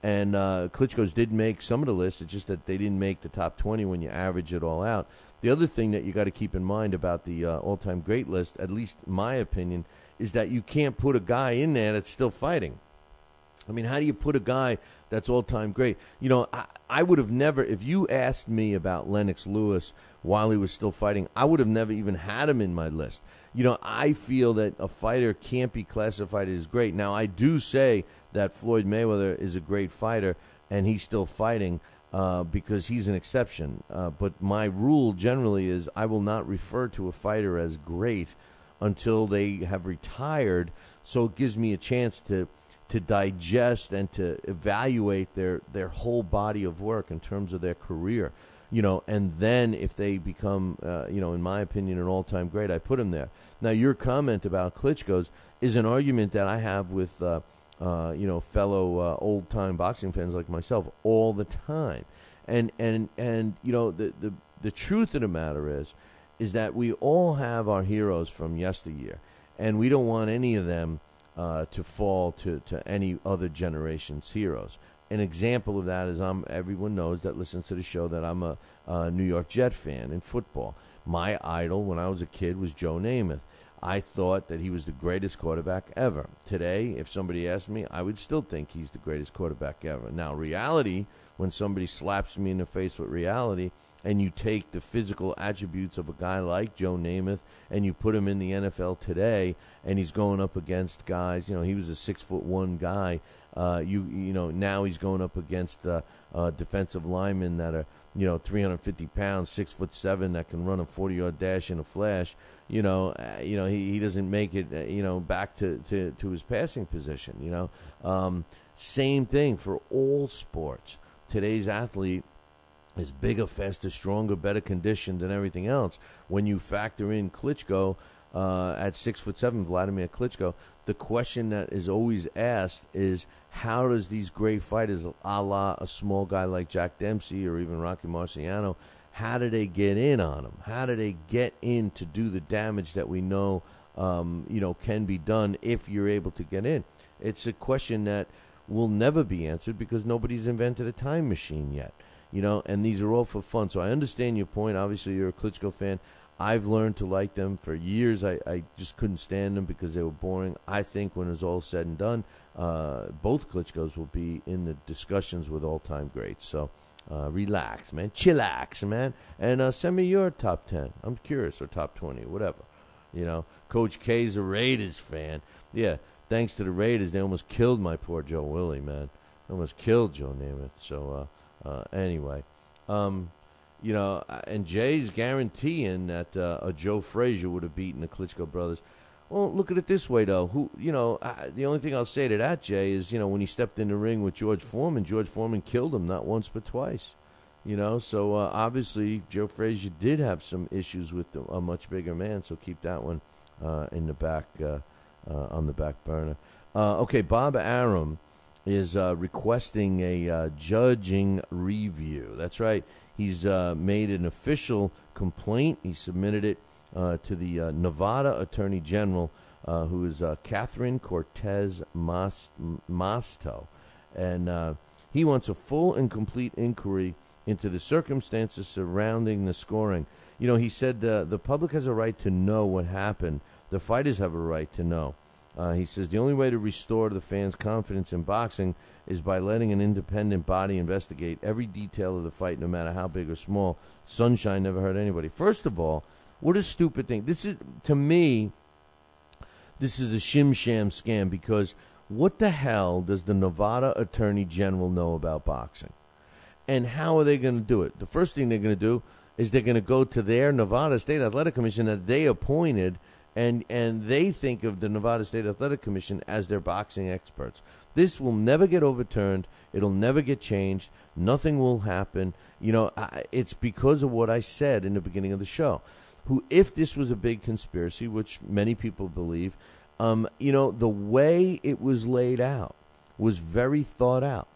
and Klitschko's did make some of the lists. It's just that they didn't make the top 20 when you average it all out. The other thing that you got to keep in mind about the all-time great list, at least my opinion, is that you can't put a guy in there that's still fighting. I mean, how do you put a guy that's all-time great? I would have never, if you asked me about Lennox Lewis while he was still fighting, I would have never even had him in my list. I feel that a fighter can't be classified as great. Now, I do say that Floyd Mayweather is a great fighter, and he's still fighting because he's an exception. But my rule generally is I will not refer to a fighter as great until they have retired, so it gives me a chance to digest and to evaluate their whole body of work in terms of their career. And then if they become, in my opinion, an all-time great, I put him there. Now, your comment about Klitschko's is an argument that I have with, fellow old-time boxing fans like myself all the time. And the truth of the matter is that we all have our heroes from yesteryear, and we don't want any of them to fall to any other generation's heroes. An example of that is everyone knows that listens to the show that I'm a New York Jet fan in football. My idol when I was a kid was Joe Namath. I thought that he was the greatest quarterback ever. Today, if somebody asked me, I would still think he's the greatest quarterback ever. Now, reality, when somebody slaps me in the face with reality, and you take the physical attributes of a guy like Joe Namath and you put him in the NFL today, and he's going up against guys, he was a 6'1" guy. Now he's going up against defensive linemen that are, 350 pounds, 6'7", that can run a 40-yard dash in a flash. He doesn't make it, back to his passing position. Same thing for all sports. Today's athlete is bigger, faster, stronger, better conditioned than everything else. When you factor in Klitschko at 6'7", Vladimir Klitschko, the question that is always asked is, how does these great fighters, a la a small guy like Jack Dempsey or even Rocky Marciano, how do they get in on him? How do they get in to do the damage that we know, can be done if you're able to get in? It's a question that will never be answered because nobody's invented a time machine yet, and these are all for fun. So I understand your point. Obviously, you're a Klitschko fan. I've learned to like them for years. I just couldn't stand them because they were boring. I think when it's all said and done, both Klitschkos will be in the discussions with all-time greats. So relax, man. Chillax, man. And send me your top 10. I'm curious, or top 20, or whatever. Coach K's a Raiders fan. Yeah, thanks to the Raiders, they almost killed my poor Joe Willie, man. Almost killed Joe Namath. So, anyway. And Jay's guaranteeing that a Joe Frazier would have beaten the Klitschko brothers. Well, look at it this way, though. The only thing I'll say to that, Jay, is, when he stepped in the ring with George Foreman killed him not once but twice. So obviously Joe Frazier did have some issues with a much bigger man, so keep that one in the back, on the back burner. Okay, Bob Arum is requesting a judging review. That's right. He's made an official complaint. He submitted it to the Nevada Attorney General, who is Catherine Cortez Masto. And he wants a full and complete inquiry into the circumstances surrounding the scoring. He said the public has a right to know what happened. The fighters have a right to know. He says the only way to restore the fans' confidence in boxing is by letting an independent body investigate every detail of the fight, no matter how big or small. Sunshine never hurt anybody. First of all, what a stupid thing. To me, this is a shim-sham scam, because what the hell does the Nevada Attorney General know about boxing? And how are they going to do it? The first thing they're going to do is they're going to go to their Nevada State Athletic Commission that they appointed, and they think of the Nevada State Athletic Commission as their boxing experts. This will never get overturned. It'll never get changed. Nothing will happen. It's because of what I said in the beginning of the show. If this was a big conspiracy, which many people believe, the way it was laid out was very thought out.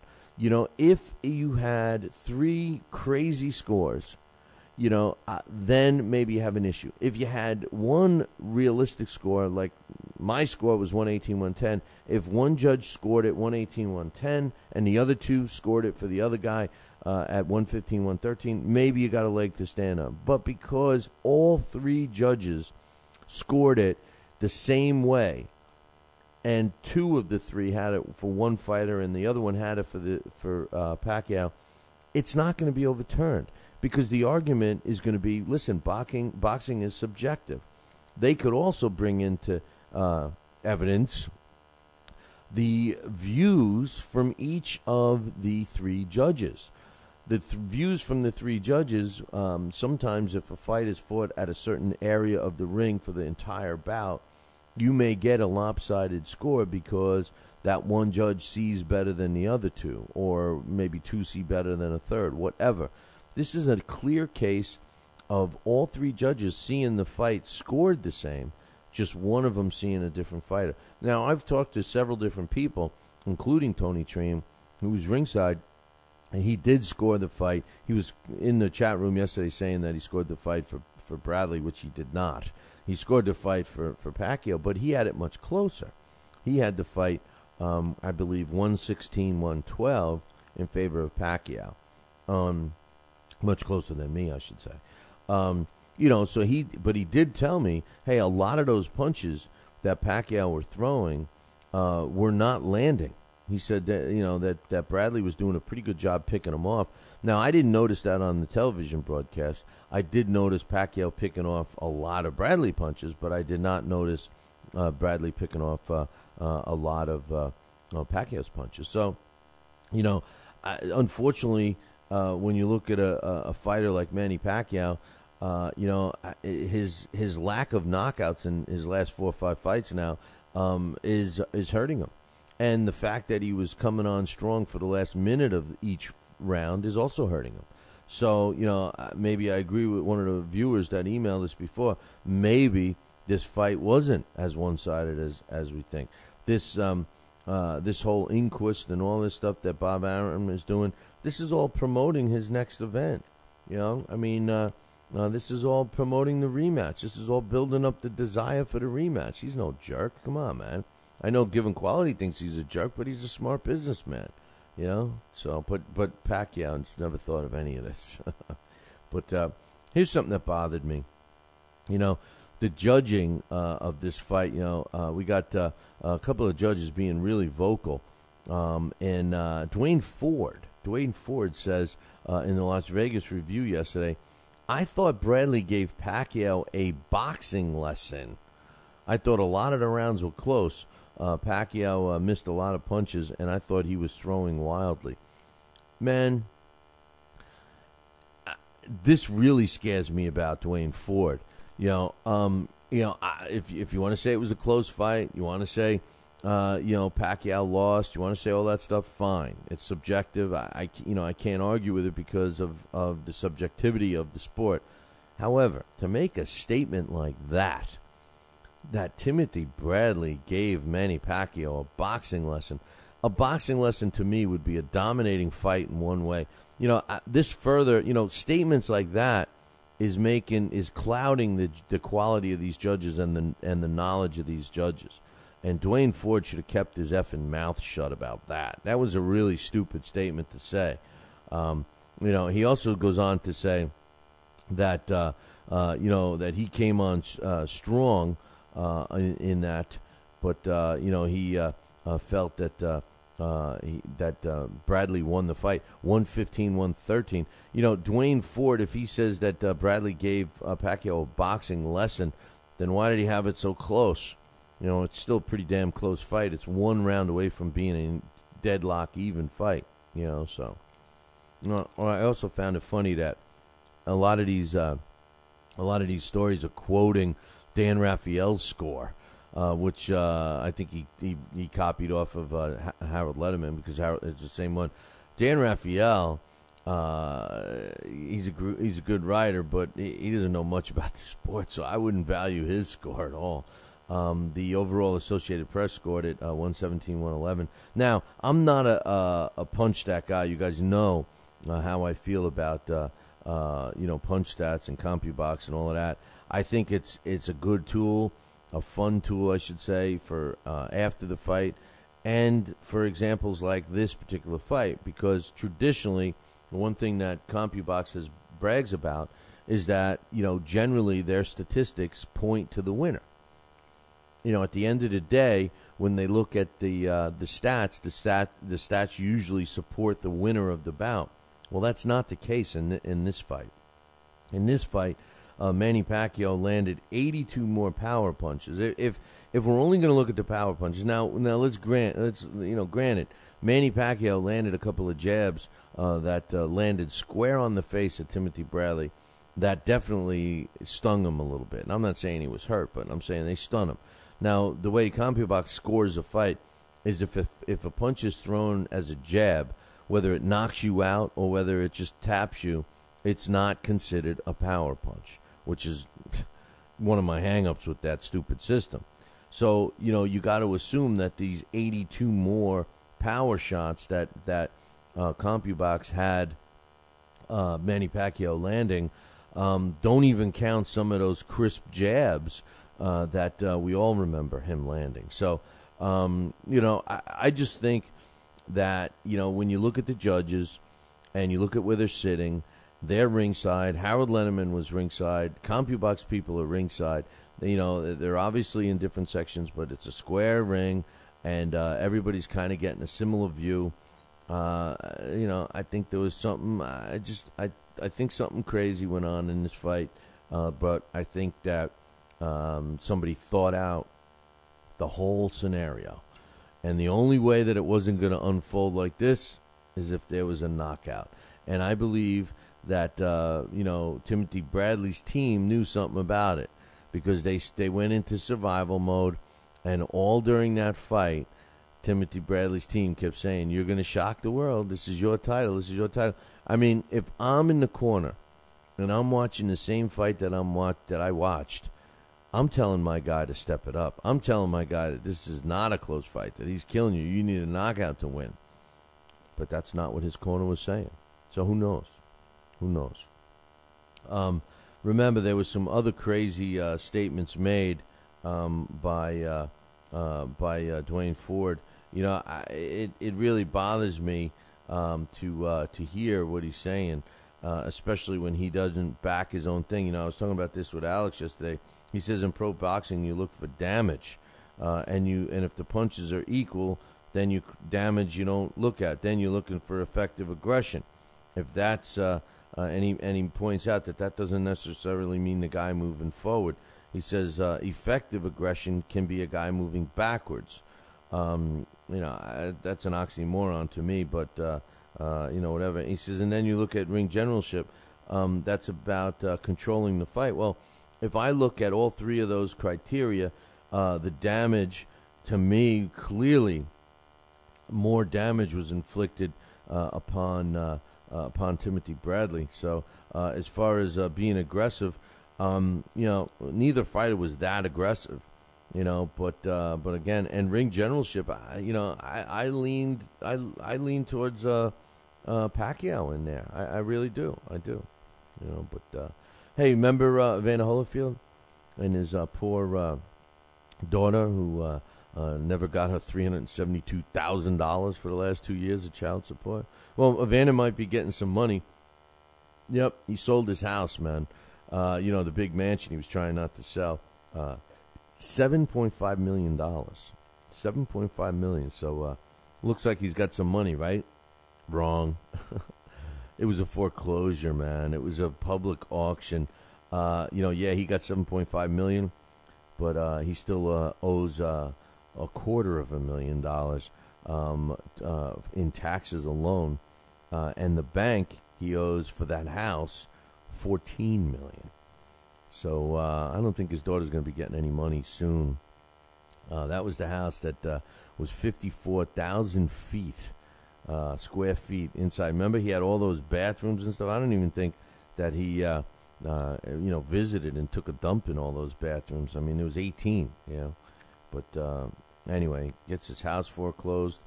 If you had 3 crazy scores, then maybe you have an issue. If you had one realistic score, like my score was 118-110, if one judge scored it 118-110 and the other 2 scored it for the other guy at 115-113, maybe you got a leg to stand on. But because all 3 judges scored it the same way, and 2 of the 3 had it for one fighter and the other one had it for Pacquiao, it's not going to be overturned. Because the argument is going to be, listen, boxing is subjective. They could also bring into evidence the views from each of the 3 judges. The views from the 3 judges, sometimes if a fight is fought at a certain area of the ring for the entire bout, you may get a lopsided score because that one judge sees better than the other 2, or maybe 2 see better than a third, whatever. This is a clear case of all 3 judges seeing the fight scored the same, just one of them seeing a different fighter. Now, I've talked to several different people, including Tony Triem, who was ringside, and he did score the fight. He was in the chat room yesterday saying that he scored the fight for Bradley, which he did not. He scored the fight for Pacquiao, but he had it much closer. He had the fight, I believe, 116-112 in favor of Pacquiao. Much closer than me, I should say. So he did tell me, hey, a lot of those punches that Pacquiao were throwing were not landing. He said that, that Bradley was doing a pretty good job picking them off. Now, I didn't notice that on the television broadcast. I did notice Pacquiao picking off a lot of Bradley punches, but I did not notice Bradley picking off a lot of Pacquiao's punches. So, unfortunately, when you look at a fighter like Manny Pacquiao, his lack of knockouts in his last 4 or 5 fights now is hurting him, and the fact that he was coming on strong for the last minute of each round is also hurting him. So, maybe I agree with one of the viewers that emailed us before. Maybe this fight wasn't as one-sided as we think. This this whole inquest and all this stuff that Bob Arum is doing, this is all promoting his next event. This is all promoting the rematch. This is all building up the desire for the rematch. He's no jerk. Come on, man. I know Given Quality thinks he's a jerk, but he's a smart businessman. So, but Pacquiao never thought of any of this. But here's something that bothered me. The judging of this fight, we got a couple of judges being really vocal. And Duane Ford says in the Las Vegas Review yesterday, I thought Bradley gave Pacquiao a boxing lesson. I thought a lot of the rounds were close. Pacquiao missed a lot of punches, and I thought he was throwing wildly. Man, this really scares me about Duane Ford. If you want to say it was a close fight, you want to say, Pacquiao lost, you want to say all that stuff, fine. It's subjective. I can't argue with it because of the subjectivity of the sport. However, to make a statement like that Timothy Bradley gave Manny Pacquiao a boxing lesson to me would be a dominating fight in one way. This further, statements like that is clouding the quality of these judges and the knowledge of these judges. And Duane Ford should have kept his effing mouth shut about that. That was a really stupid statement to say. He also goes on to say that that he came on strong in that, but he felt that Bradley won the fight 115-113. Duane Ford, if he says that Bradley gave Pacquiao a boxing lesson, then why did he have it so close? It's still a pretty damn close fight. It's one round away from being a deadlock even fight. So. I also found it funny that a lot of these stories are quoting Dan Raphael's score, which I think he copied off of Harold Letterman, because it's the same one. Dan Raphael, he's a good writer, but he doesn't know much about the sport, so I wouldn't value his score at all. The overall Associated Press scored it 117-111. Now, I'm not a punch stat guy. You guys know how I feel about punch stats and CompuBox and all of that. I think it's a good tool, a fun tool, I should say, for after the fight, and for examples like this particular fight, because traditionally, the one thing that CompuBox brags about is that generally their statistics point to the winner. At the end of the day, when they look at the stats usually support the winner of the bout. Well, that's not the case in this fight. In this fight, Manny Pacquiao landed 82 more power punches. If we're only going to look at the power punches, now granted, Manny Pacquiao landed a couple of jabs that landed square on the face of Timothy Bradley. That definitely stung him a little bit. And I'm not saying he was hurt, but I'm saying they stung him. Now, the way CompuBox scores a fight is if a punch is thrown as a jab, whether it knocks you out or whether it just taps you, it's not considered a power punch, which is one of my hang-ups with that stupid system. So, you got to assume that these 82 more power shots that CompuBox had Manny Pacquiao landing don't even count some of those crisp jabs that we all remember him landing. So, I just think that, when you look at the judges and you look at where they're sitting, they're ringside. Harold Letterman was ringside. CompuBox people are ringside. They're obviously in different sections, but it's a square ring, and everybody's kind of getting a similar view. I think there was something. I think something crazy went on in this fight, but I think that somebody thought out the whole scenario, and the only way that it wasn't going to unfold like this is if there was a knockout. And I believe that Timothy Bradley's team knew something about it, because they went into survival mode, and all during that fight, Timothy Bradley's team kept saying, "You're going to shock the world. This is your title. This is your title." I mean, if I'm in the corner and I'm watching the same fight that I watched, I'm telling my guy to step it up. I'm telling my guy that this is not a close fight, that he's killing you. You need a knockout to win. But that's not what his corner was saying. So who knows? Who knows? Remember, there was some other crazy statements made by Duane Ford. You know, it really bothers me to hear what he's saying, especially when he doesn't back his own thing. You know, I was talking about this with Alex yesterday. He says in pro boxing you look for damage, and if the punches are equal, then you damage you don't look at. Then you're looking for effective aggression. If that's and he points out that doesn't necessarily mean the guy moving forward. He says effective aggression can be a guy moving backwards. You know, that's an oxymoron to me, but you know, whatever. He says, and then you look at ring generalship. That's about controlling the fight. Well, if I look at all three of those criteria, the damage, to me, clearly more damage was inflicted upon Timothy Bradley. So as far as being aggressive, you know, neither fighter was that aggressive, you know. But again, and ring generalship, you know, I leaned towards Pacquiao in there. I really do. I do, you know. But hey, remember Evander Holyfield and his poor daughter who never got her $372,000 for the last 2 years of child support? Well, Evander might be getting some money. Yep, he sold his house, man. You know, the big mansion he was trying not to sell. $7.5 million. $7.5 million. So looks like he's got some money, right? Wrong. It was a foreclosure, man. It was a public auction. You know, yeah, he got $7.5 million, but he still owes $250,000 in taxes alone, and the bank he owes for that house $14 million. So I don't think his daughter's going to be getting any money soon. That was the house that was 54,000 feet, square feet inside. Remember, he had all those bathrooms and stuff. I don't even think that he, you know, visited and took a dump in all those bathrooms. I mean, it was 18, you know. But anyway, gets his house foreclosed.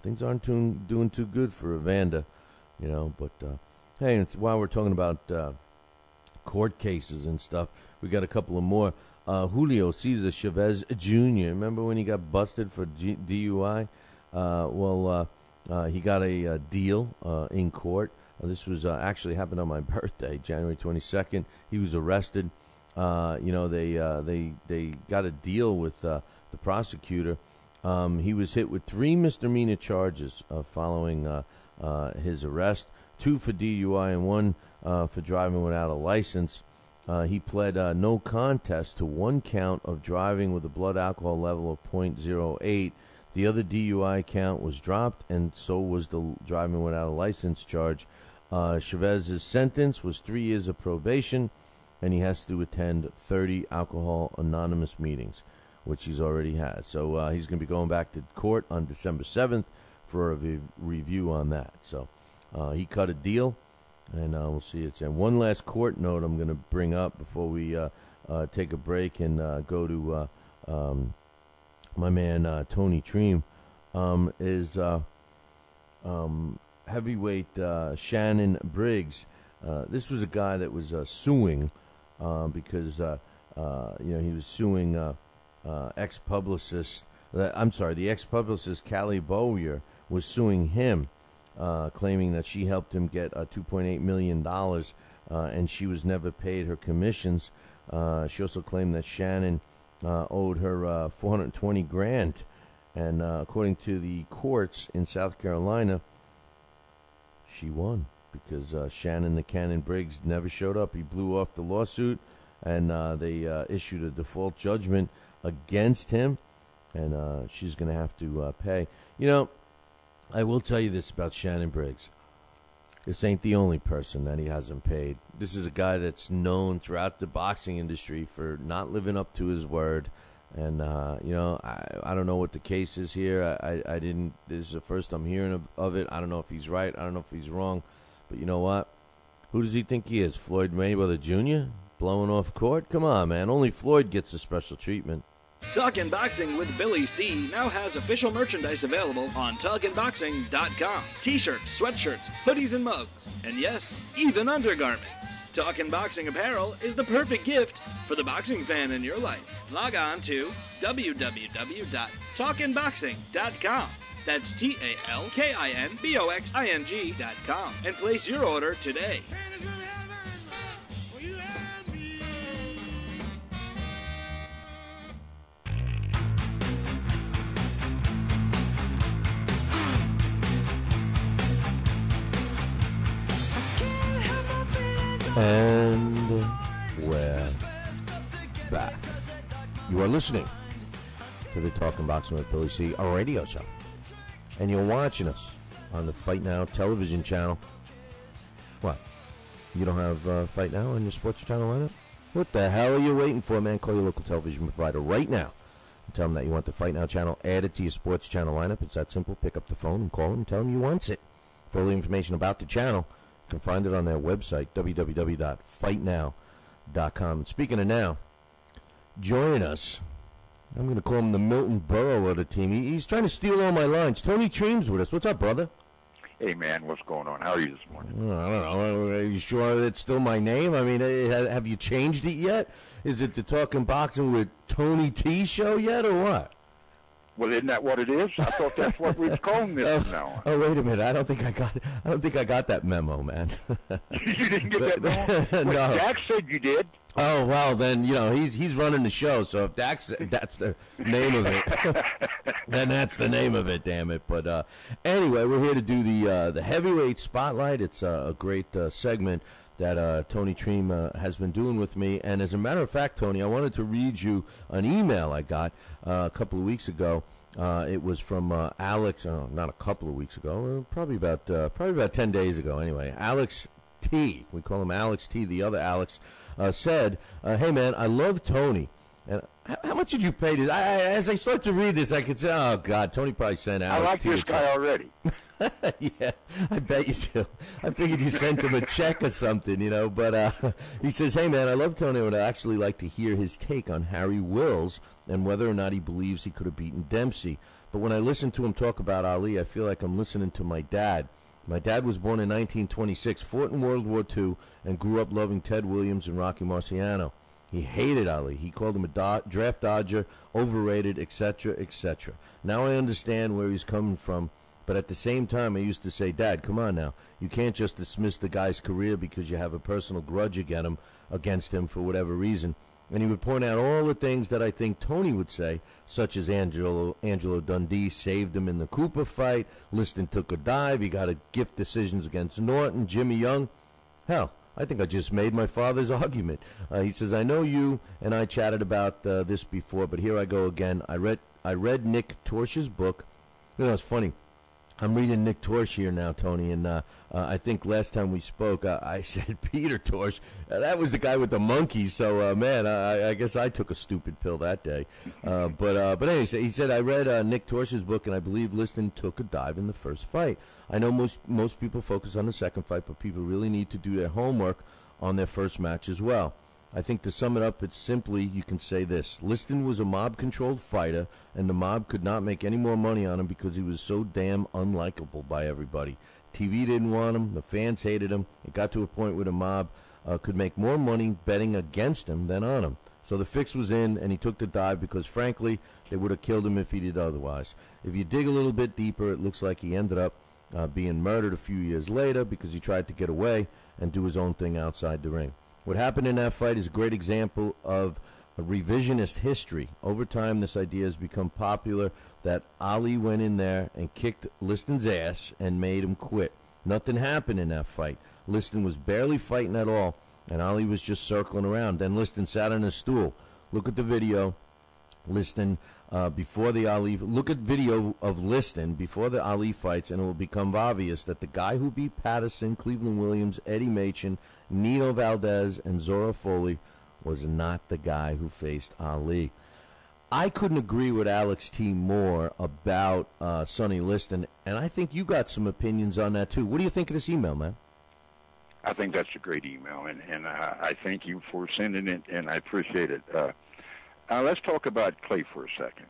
Things aren't doing too good for Evander, you know. But hey, while we're talking about court cases and stuff, we got a couple of more. Julio Cesar Chavez Jr. Remember when he got busted for DUI? Well, he got a deal in court. This was actually happened on my birthday, January 22nd. He was arrested. You know, they got a deal with the prosecutor. He was hit with 3 misdemeanor charges following his arrest, 2 for DUI and 1 for driving without a license. He pled no contest to 1 count of driving with a blood alcohol level of .08. The other DUI count was dropped, and so was the driving without a license charge. Chavez's sentence was 3 years of probation, and he has to attend 30 Alcohol Anonymous meetings, which he's already had. So he's going to be going back to court on December 7th for a review on that. So he cut a deal, and we'll see. It's one last court note I'm going to bring up before we take a break and go to my man Tony Triem. Is heavyweight Shannon Briggs. This was a guy that was suing because you know, he was suing ex-publicist. The ex-publicist Callie Bowyer was suing him, claiming that she helped him get $2.8 million, and she was never paid her commissions. She also claimed that Shannon owed her $420,000, and according to the courts in South Carolina, she won because Shannon the Cannon Briggs never showed up. He blew off the lawsuit, and they issued a default judgment against him, and she's going to have to pay. You know, I will tell you this about Shannon Briggs. This ain't the only person that he hasn't paid. This is a guy that's known throughout the boxing industry for not living up to his word, And, I don't know what the case is here. I didn't, this is the first I'm hearing of it. I don't know if he's right. I don't know if he's wrong. But you know what? Who does he think he is? Floyd Mayweather Jr.? Blowing off court? Come on, man. Only Floyd gets the special treatment. Talkin' Boxing with Billy C. now has official merchandise available on TalkinBoxing.com. T-shirts, sweatshirts, hoodies, and mugs. And yes, even undergarments. Talkin' Boxing apparel is the perfect gift for the boxing fan in your life. Log on to www.talkinboxing.com. That's TalkinBoxing.com and place your order today. And we're back. You are listening to the Talking Boxing with Billy C, a radio show. And you're watching us on the Fight Now television channel. What? You don't have Fight Now on your sports channel lineup? What the hell are you waiting for, man? Call your local television provider right now and tell them that you want the Fight Now channel added to your sports channel lineup. It's that simple. Pick up the phone and call them and tell them you want it. For all the information about the channel, you can find it on their website, www.fightnow.com. And speaking of now, join us. I'm going to call him the Milton Berle of the team. He's trying to steal all my lines. Tony Triem's with us. What's up, brother? Hey, man, what's going on? How are you this morning? I don't know. Are you sure it's still my name? I mean, have you changed it yet? Is it the Talking Boxing with Tony T show yet, or what? Well, isn't that what it is? I thought that's what we was calling this from now on. Oh, wait a minute! I don't think I got that memo, man. You didn't get that memo? No. Jack said you did. Oh well, then he's running the show. So if that's the name of it, then that's the name of it. Damn it! But anyway, we're here to do the heavyweight spotlight. It's a great segment that Tony Triem has been doing with me. And as a matter of fact, Tony, I wanted to read you an email I got a couple of weeks ago. It was from Alex. Not a couple of weeks ago. Probably about 10 days ago. Anyway, Alex T. We call him Alex T. The other Alex said, "Hey man, I love Tony. And how much did you pay this?" As I start to read this, I could say, "Oh God, Tony probably sent Alex." I like this guy already. Yeah, I bet you do. I figured you sent him a check or something, But he says, "Hey, man, I love Tony, and I'd actually like to hear his take on Harry Wills and whether or not he believes he could have beaten Dempsey. But when I listen to him talk about Ali, I feel like I'm listening to my dad. My dad was born in 1926, fought in World War II, and grew up loving Ted Williams and Rocky Marciano. He hated Ali. He called him a draft dodger, overrated, etc., etc. Now I understand where he's coming from. But at the same time, I used to say, Dad, come on now. You can't just dismiss the guy's career because you have a personal grudge against him for whatever reason. And he would point out all the things that I think Tony would say, such as Angelo Dundee saved him in the Cooper fight, Liston took a dive, he got a gift decisions against Norton, Jimmy Young. Hell, I think I just made my father's argument. He says, I know you and I chatted about this before, but here I go again. I read Nick Torsh's book. It's funny. I'm reading Nick Torsh here now, Tony, and I think last time we spoke, I said Peter Torsh. That was the guy with the monkeys, so, man, I guess I took a stupid pill that day. But anyway, he said, I read Nick Torsh's book, and I believe Liston took a dive in the first fight. I know most people focus on the second fight, but people really need to do their homework on their first match as well. I think to sum it up, it's simply, you can say this. Liston was a mob-controlled fighter, and the mob could not make any more money on him because he was so damn unlikable by everybody. TV didn't want him. The fans hated him. It got to a point where the mob could make more money betting against him than on him. So the fix was in, and he took the dive because, frankly, they would have killed him if he did otherwise. If you dig a little bit deeper, it looks like he ended up being murdered a few years later because he tried to get away and do his own thing outside the ring. What happened in that fight is a great example of a revisionist history. Over time, this idea has become popular that Ali went in there and kicked Liston's ass and made him quit. Nothing happened in that fight. Liston was barely fighting at all, and Ali was just circling around. Then Liston sat on his stool. Look at the video. Liston before the Ali. Look at video of Liston before the Ali fights, and it will become obvious that the guy who beat Patterson, Cleveland Williams, Eddie Machen, Nino Valdez, and Zora Foley was not the guy who faced Ali. I couldn't agree with Alex T. more about Sonny Liston, and I think you got some opinions on that, too. What do you think of this email, man? I think that's a great email, and I thank you for sending it, and I appreciate it. Let's talk about Clay for a second,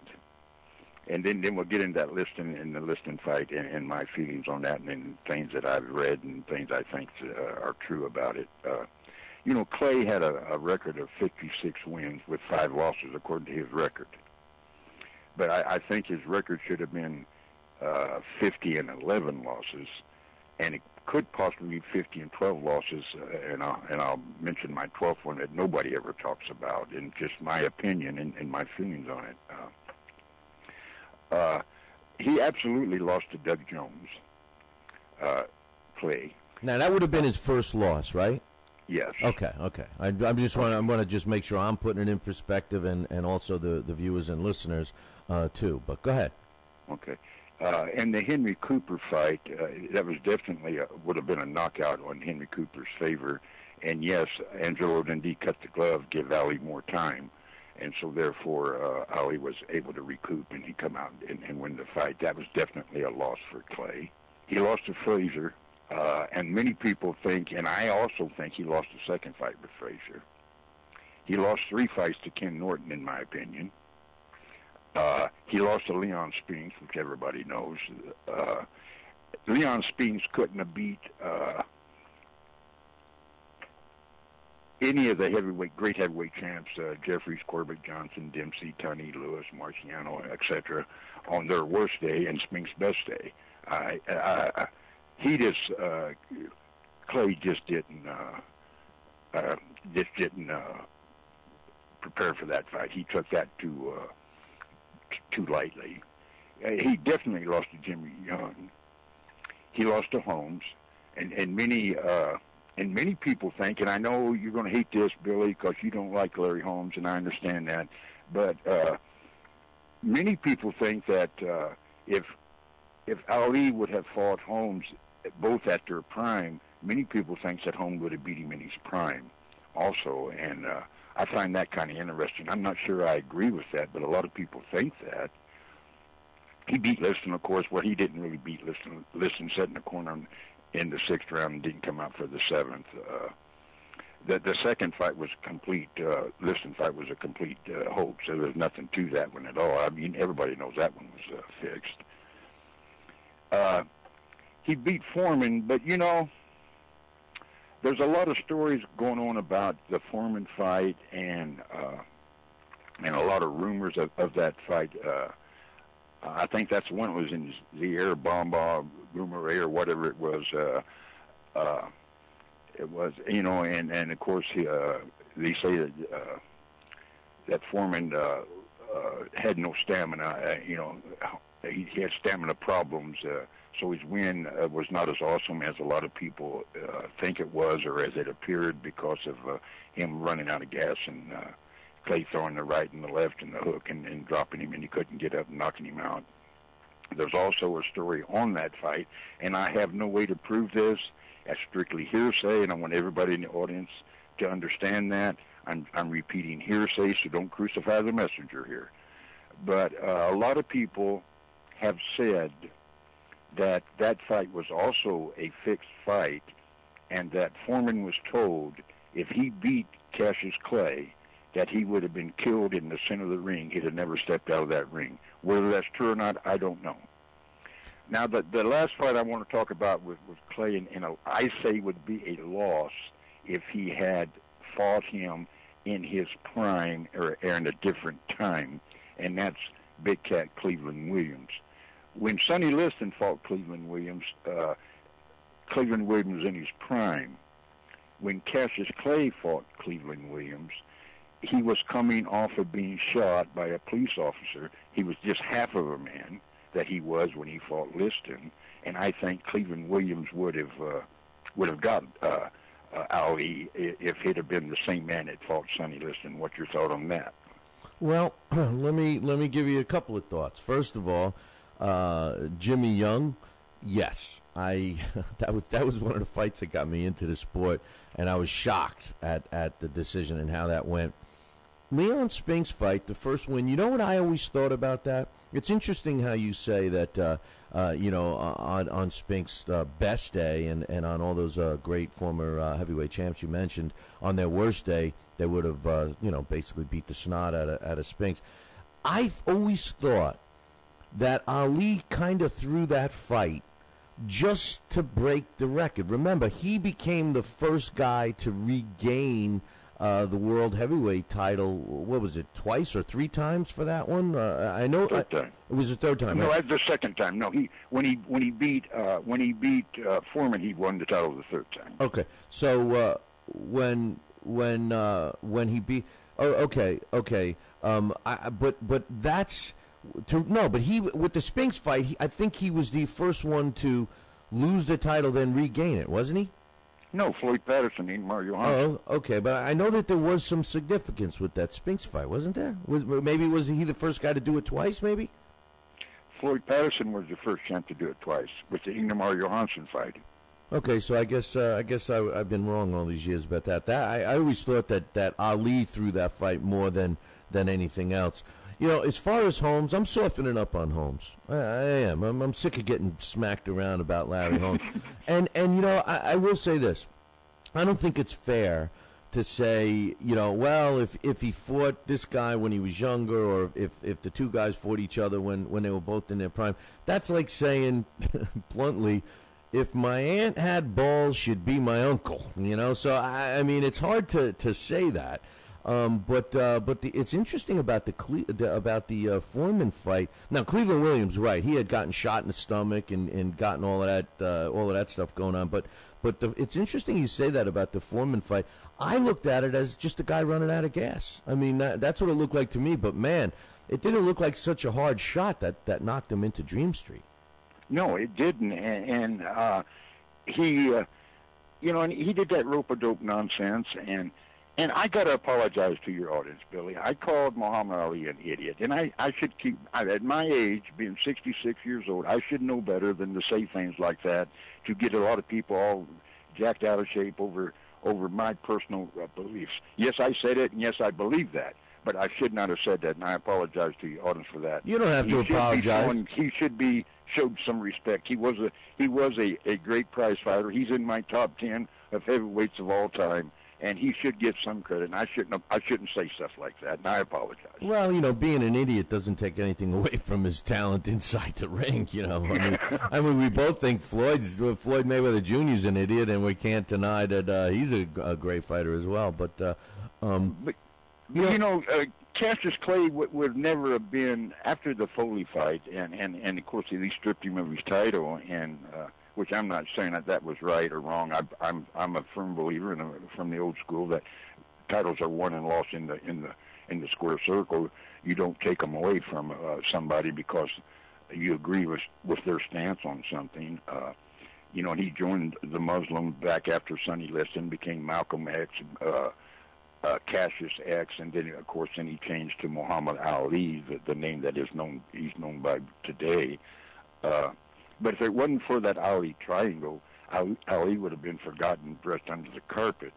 and then we'll get into that Liston and the Liston fight and my feelings on that, and then things that I've read and things I think are true about it. Clay had a record of 56 wins with 5 losses, according to his record. But I think his record should have been 50 and 11 losses, and it could possibly be 50 and 12 losses, and I'll mention my 12th one that nobody ever talks about, and just my opinion and my feelings on it. He absolutely lost to Doug Jones, Clay. Now, that would have been his first loss, right? Yes. Okay. I'm going to just make sure I'm putting it in perspective, and also the viewers and listeners, too. But go ahead. Okay. And the Henry Cooper fight, that was definitely would have been a knockout on Henry Cooper's favor. And yes, Angelo Dundee cut the glove, give Ali more time. And so therefore, Ali was able to recoup, and he come out and win the fight. That was definitely a loss for Clay. He lost to Frazier, and many people think, and I also think, he lost the second fight with Frazier. He lost 3 fights to Ken Norton, in my opinion. He lost to Leon Spinks, which everybody knows. Leon Spinks couldn't have beat any of the great heavyweight champs, Jeffries, Corbett, Johnson, Dempsey, Tunney, Lewis, Marciano, etc., on their worst day and Spinks' best day. Clay just didn't prepare for that fight. He took that too lightly. He definitely lost to Jimmy Young. He lost to Holmes, and many people think, and I know you're going to hate this, Billy, because you don't like Larry Holmes, and I understand that, but many people think that if Ali would have fought Holmes both at their prime, many people think that Holmes would have beat him in his prime also, and I find that kind of interesting. I'm not sure I agree with that, but a lot of people think that. He beat Liston, of course. Well, he didn't really beat Liston. Liston sat in the corner in the 6th round and didn't come out for the 7th. The second fight was complete. Liston fight was a complete hoax. There was nothing to that one at all. I mean, everybody knows that one was fixed. He beat Foreman, but there's a lot of stories going on about the Foreman fight and a lot of rumors of that fight. I think that's one that was in the air, Bomba, Rumor or whatever it was. It was, and of course they say that Foreman had no stamina. He had stamina problems. So his win was not as awesome as a lot of people think it was, or as it appeared, because of him running out of gas and Clay throwing the right and the left and the hook and dropping him, and he couldn't get up and knocking him out. There's also a story on that fight, and I have no way to prove this. That's strictly hearsay, and I want everybody in the audience to understand that. I'm repeating hearsay, so don't crucify the messenger here. But a lot of people have said that fight was also a fixed fight, and that Foreman was told if he beat Cassius Clay, that he would have been killed in the center of the ring. He'd have never stepped out of that ring. Whether that's true or not, I don't know. Now, the last fight I want to talk about with Clay, I say would be a loss if he had fought him in his prime or in a different time, and that's Big Cat Cleveland Williams. When Sonny Liston fought Cleveland Williams was in his prime. When Cassius Clay fought Cleveland Williams, he was coming off of being shot by a police officer. He was just half of a man that he was when he fought Liston, and I think Cleveland Williams would have got Ali if he'd have been the same man that fought Sonny Liston. What's your thought on that? Well, let me give you a couple of thoughts. First of all, Jimmy Young, yes, that was one of the fights that got me into the sport, and I was shocked at the decision and how that went. Leon Spinks fight, the first win. You know what I always thought about that? It's interesting how you say that, on Spinks' best day and on all those great former heavyweight champs you mentioned, on their worst day, they would have, basically beat the snot out of Spinks. I've always thought that Ali kind of threw that fight just to break the record. Remember, he became the first guy to regain the world heavyweight title. What was it, twice or three times for that one? I know third time. It was the third time. No, right? that's the second time. No, when he beat Foreman, he won the title the third time. Okay, so when he beat, but that's but he, with the Spinks fight, I think he was the first one to lose the title then regain it, wasn't he? No, Floyd Patterson and Mario Hansen. Oh, okay, but I know that there was some significance with that Spinks fight, wasn't there? Was he the first guy to do it twice, maybe? Floyd Patterson was the first champ to do it twice with the Mario Hansen fight. Okay, so I guess I've been wrong all these years about that. I always thought that Ali threw that fight more than anything else. As far as Holmes, I'm softening up on Holmes. I am. I'm sick of getting smacked around about Larry Holmes. and I will say this. I don't think it's fair to say, well, if he fought this guy when he was younger, or if the two guys fought each other when they were both in their prime, that's like saying, bluntly, if my aunt had balls, she'd be my uncle. So I mean, it's hard to say that. But it's interesting about the Foreman fight. Now, Cleveland Williams, right? He had gotten shot in the stomach and gotten all of that stuff going on. But it's interesting you say that about the Foreman fight. I looked at it as just a guy running out of gas. I mean, that's what it looked like to me. But man, it didn't look like such a hard shot that knocked him into Dream Street. No, it didn't, and he, and he did that rope-a-dope nonsense, and I got to apologize to your audience, Billy. I called Muhammad Ali an idiot, and I should at my age, being 66 years old, I should know better than to say things like that to get a lot of people all jacked out of shape over my personal beliefs. Yes, I said it, and yes, I believe that, but I should not have said that, and I apologize to your audience for that. You don't have to apologize. He should be showed some respect. He was a great prize fighter. He's in my top 10 of heavyweights of all time. And he should get some credit, and I shouldn't say stuff like that, and I apologize. Well, being an idiot doesn't take anything away from his talent inside the ring. I mean, we both think Floyd Mayweather Jr. is an idiot, and we can't deny that he's a great fighter as well. But Cassius Clay would never have been after the Foley fight, and of course he stripped him of his title, and which I'm not saying that was right or wrong. I'm a firm believer from the old school that titles are won and lost in the square circle. You don't take them away from somebody because you agree with their stance on something. And he joined the Muslim back after Sonny Liston, became Malcolm X, Cassius X, and then of course he changed to Muhammad Ali, the name that he's known by today. But if it wasn't for that Ali triangle, Ali would have been forgotten, brushed under the carpet.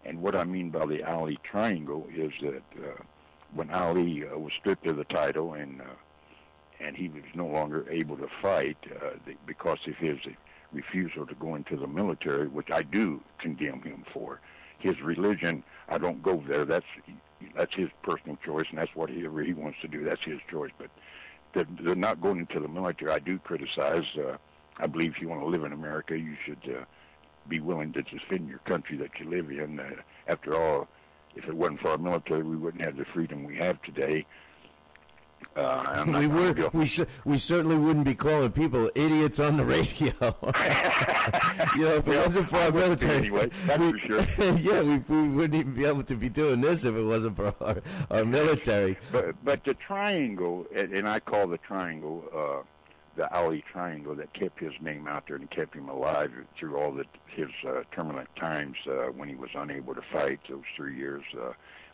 And what I mean by the Ali triangle is that when Ali was stripped of the title and he was no longer able to fight because of his refusal to go into the military, which I do condemn him for. His religion, I don't go there. That's his personal choice, and that's whatever he wants to do. That's his choice. But they're not going into the military. I do criticize. I believe if you want to live in America, you should be willing to defend your country that you live in. After all, if it wasn't for our military, we wouldn't have the freedom we have today. We certainly wouldn't be calling people idiots on the radio. If it wasn't for our military, anyway, that's for sure. Yeah, we wouldn't even be able to be doing this if it wasn't for our military. But the triangle, and I call the triangle the Ali triangle, that kept his name out there and kept him alive through all his turbulent times when he was unable to fight those 3 years,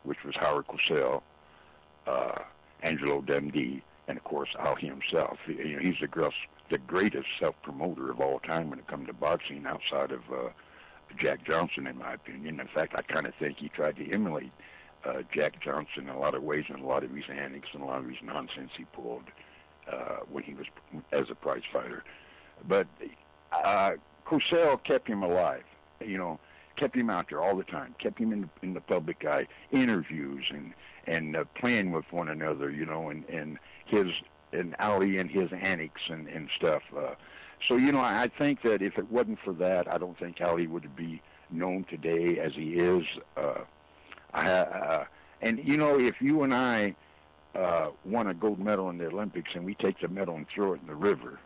which was Howard Cosell, Angelo Dundee, and of course Ali himself. He's the greatest self-promoter of all time when it comes to boxing, outside of Jack Johnson, in my opinion. In fact, I kind of think he tried to emulate Jack Johnson in a lot of ways, and a lot of his antics and a lot of his nonsense he pulled when he was as a prize fighter. But Cosell kept him alive, kept him out there all the time, kept him in the public eye, interviews and playing with one another, and Ali and his antics and stuff. So I think that if it wasn't for that, I don't think Ali would be known today as he is. And if you and I won a gold medal in the Olympics and we take the medal and throw it in the river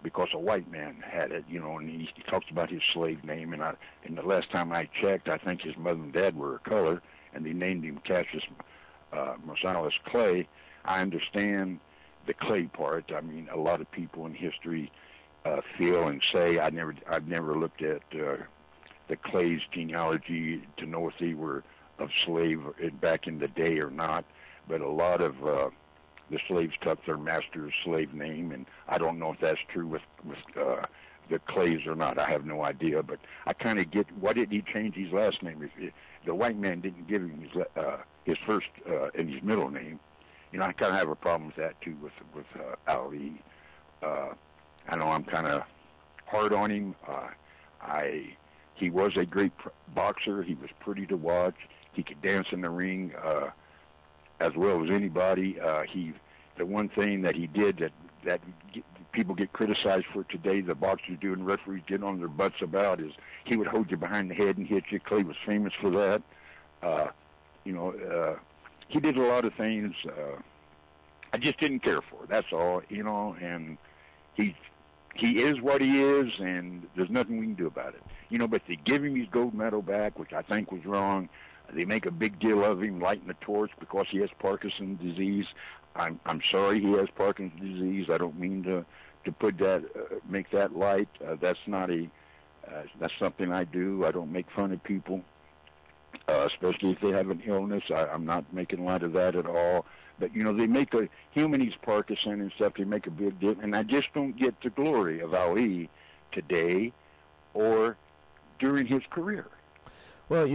because a white man had it, and he talks about his slave name, and the last time I checked, I think his mother and dad were a color, and they named him Cassius Marsalis Clay. I understand the Clay part. I mean, a lot of people in history feel and say, I've never looked at the Clay's genealogy to know if they were of slave back in the day or not, but a lot of the slaves took their master's slave name, and I don't know if that's true with the Clays or not. I have no idea, but I kind of get, why did he change his last name? If the white man didn't give him his first and his middle name, I kind of have a problem with that too with Ali. I know I'm kind of hard on him. He was a great boxer. He was pretty to watch. He could dance in the ring as well as anybody. The one thing that he did that people get criticized for today, the boxers do and referees get on their butts about, is he would hold you behind the head and hit you. Clay was famous for that. He did a lot of things I just didn't care for. That's all, and he is what he is, and there's nothing we can do about it. But they give him his gold medal back, which I think was wrong. They make a big deal of him lighting the torch because he has Parkinson's disease. I'm sorry he has Parkinson's disease. I don't mean to put that make that light. That's that's something I do. I don't make fun of people, especially if they have an illness. I'm not making light of that at all. But they make a human, he's Parkinson and stuff. They make a big deal, and I just don't get the glory of Ali today or during his career. Well,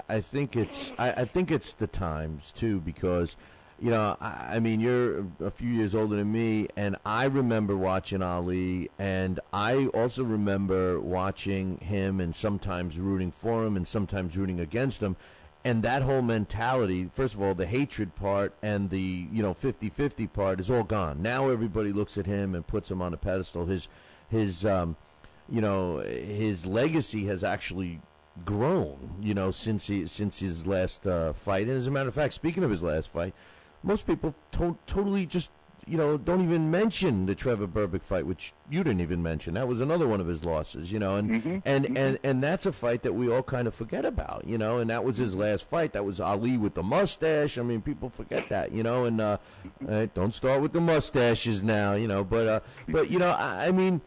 I think it's the times too, because I mean, you're a few years older than me, and I remember watching Ali, and I also remember watching him and sometimes rooting for him and sometimes rooting against him. And that whole mentality, first of all, the hatred part and the 50-50 part is all gone. Now everybody looks at him and puts him on a pedestal. His legacy has actually grown, since his last fight. And as a matter of fact, speaking of his last fight, most people totally just don't even mention the Trevor Berbick fight, which you didn't even mention. That was another one of his losses, and that's a fight that we all kind of forget about, and that was his last fight. That was Ali with the mustache. I mean, people forget that, and don't start with the mustaches now, but I mean,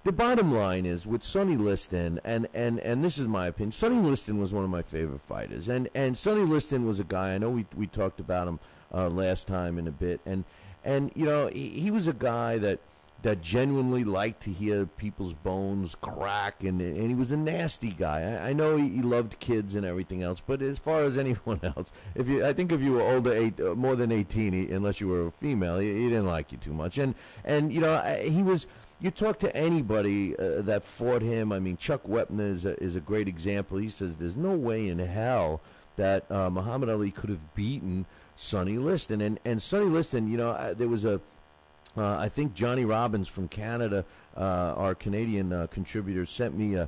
the bottom line is with Sonny Liston, and this is my opinion, Sonny Liston was one of my favorite fighters, and Sonny Liston was a guy, I know we talked about him last time in a bit, and he was a guy that genuinely liked to hear people's bones crack, and he was a nasty guy. I know he loved kids and everything else, but as far as anyone else, I think if you were older, more than 18, unless you were a female, he didn't like you too much. And he was. You talk to anybody that fought him. I mean, Chuck Wepner is a great example. He says there's no way in hell that Muhammad Ali could have beaten Sonny Liston. And Sonny Liston, there was I think Johnny Robbins from Canada, our Canadian contributor, sent me a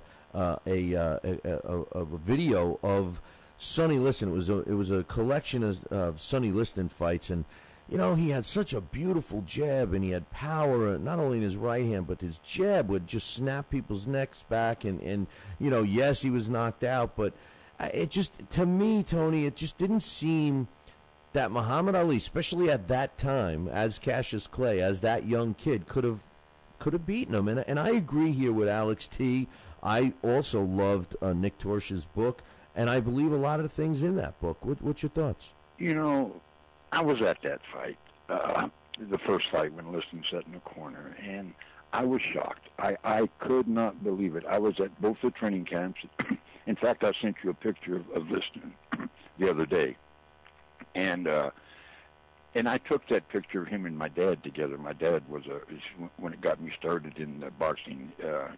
video of Sonny Liston. It was a collection of Sonny Liston fights, and he had such a beautiful jab, and he had power, not only in his right hand, but his jab would just snap people's necks back. And yes, he was knocked out, but it just, to me, Tony, it just didn't seem that Muhammad Ali, especially at that time, as Cassius Clay, as that young kid, could have beaten him. And I agree here with Alex T. I also loved Nick Torsh's book, and I believe a lot of the things in that book. What's your thoughts? I was at that fight, the first fight when Liston sat in the corner, and I was shocked. I could not believe it. I was at both the training camps. In fact, I sent you a picture of Liston the other day, and I took that picture of him and my dad together. My dad was when it got me started in boxing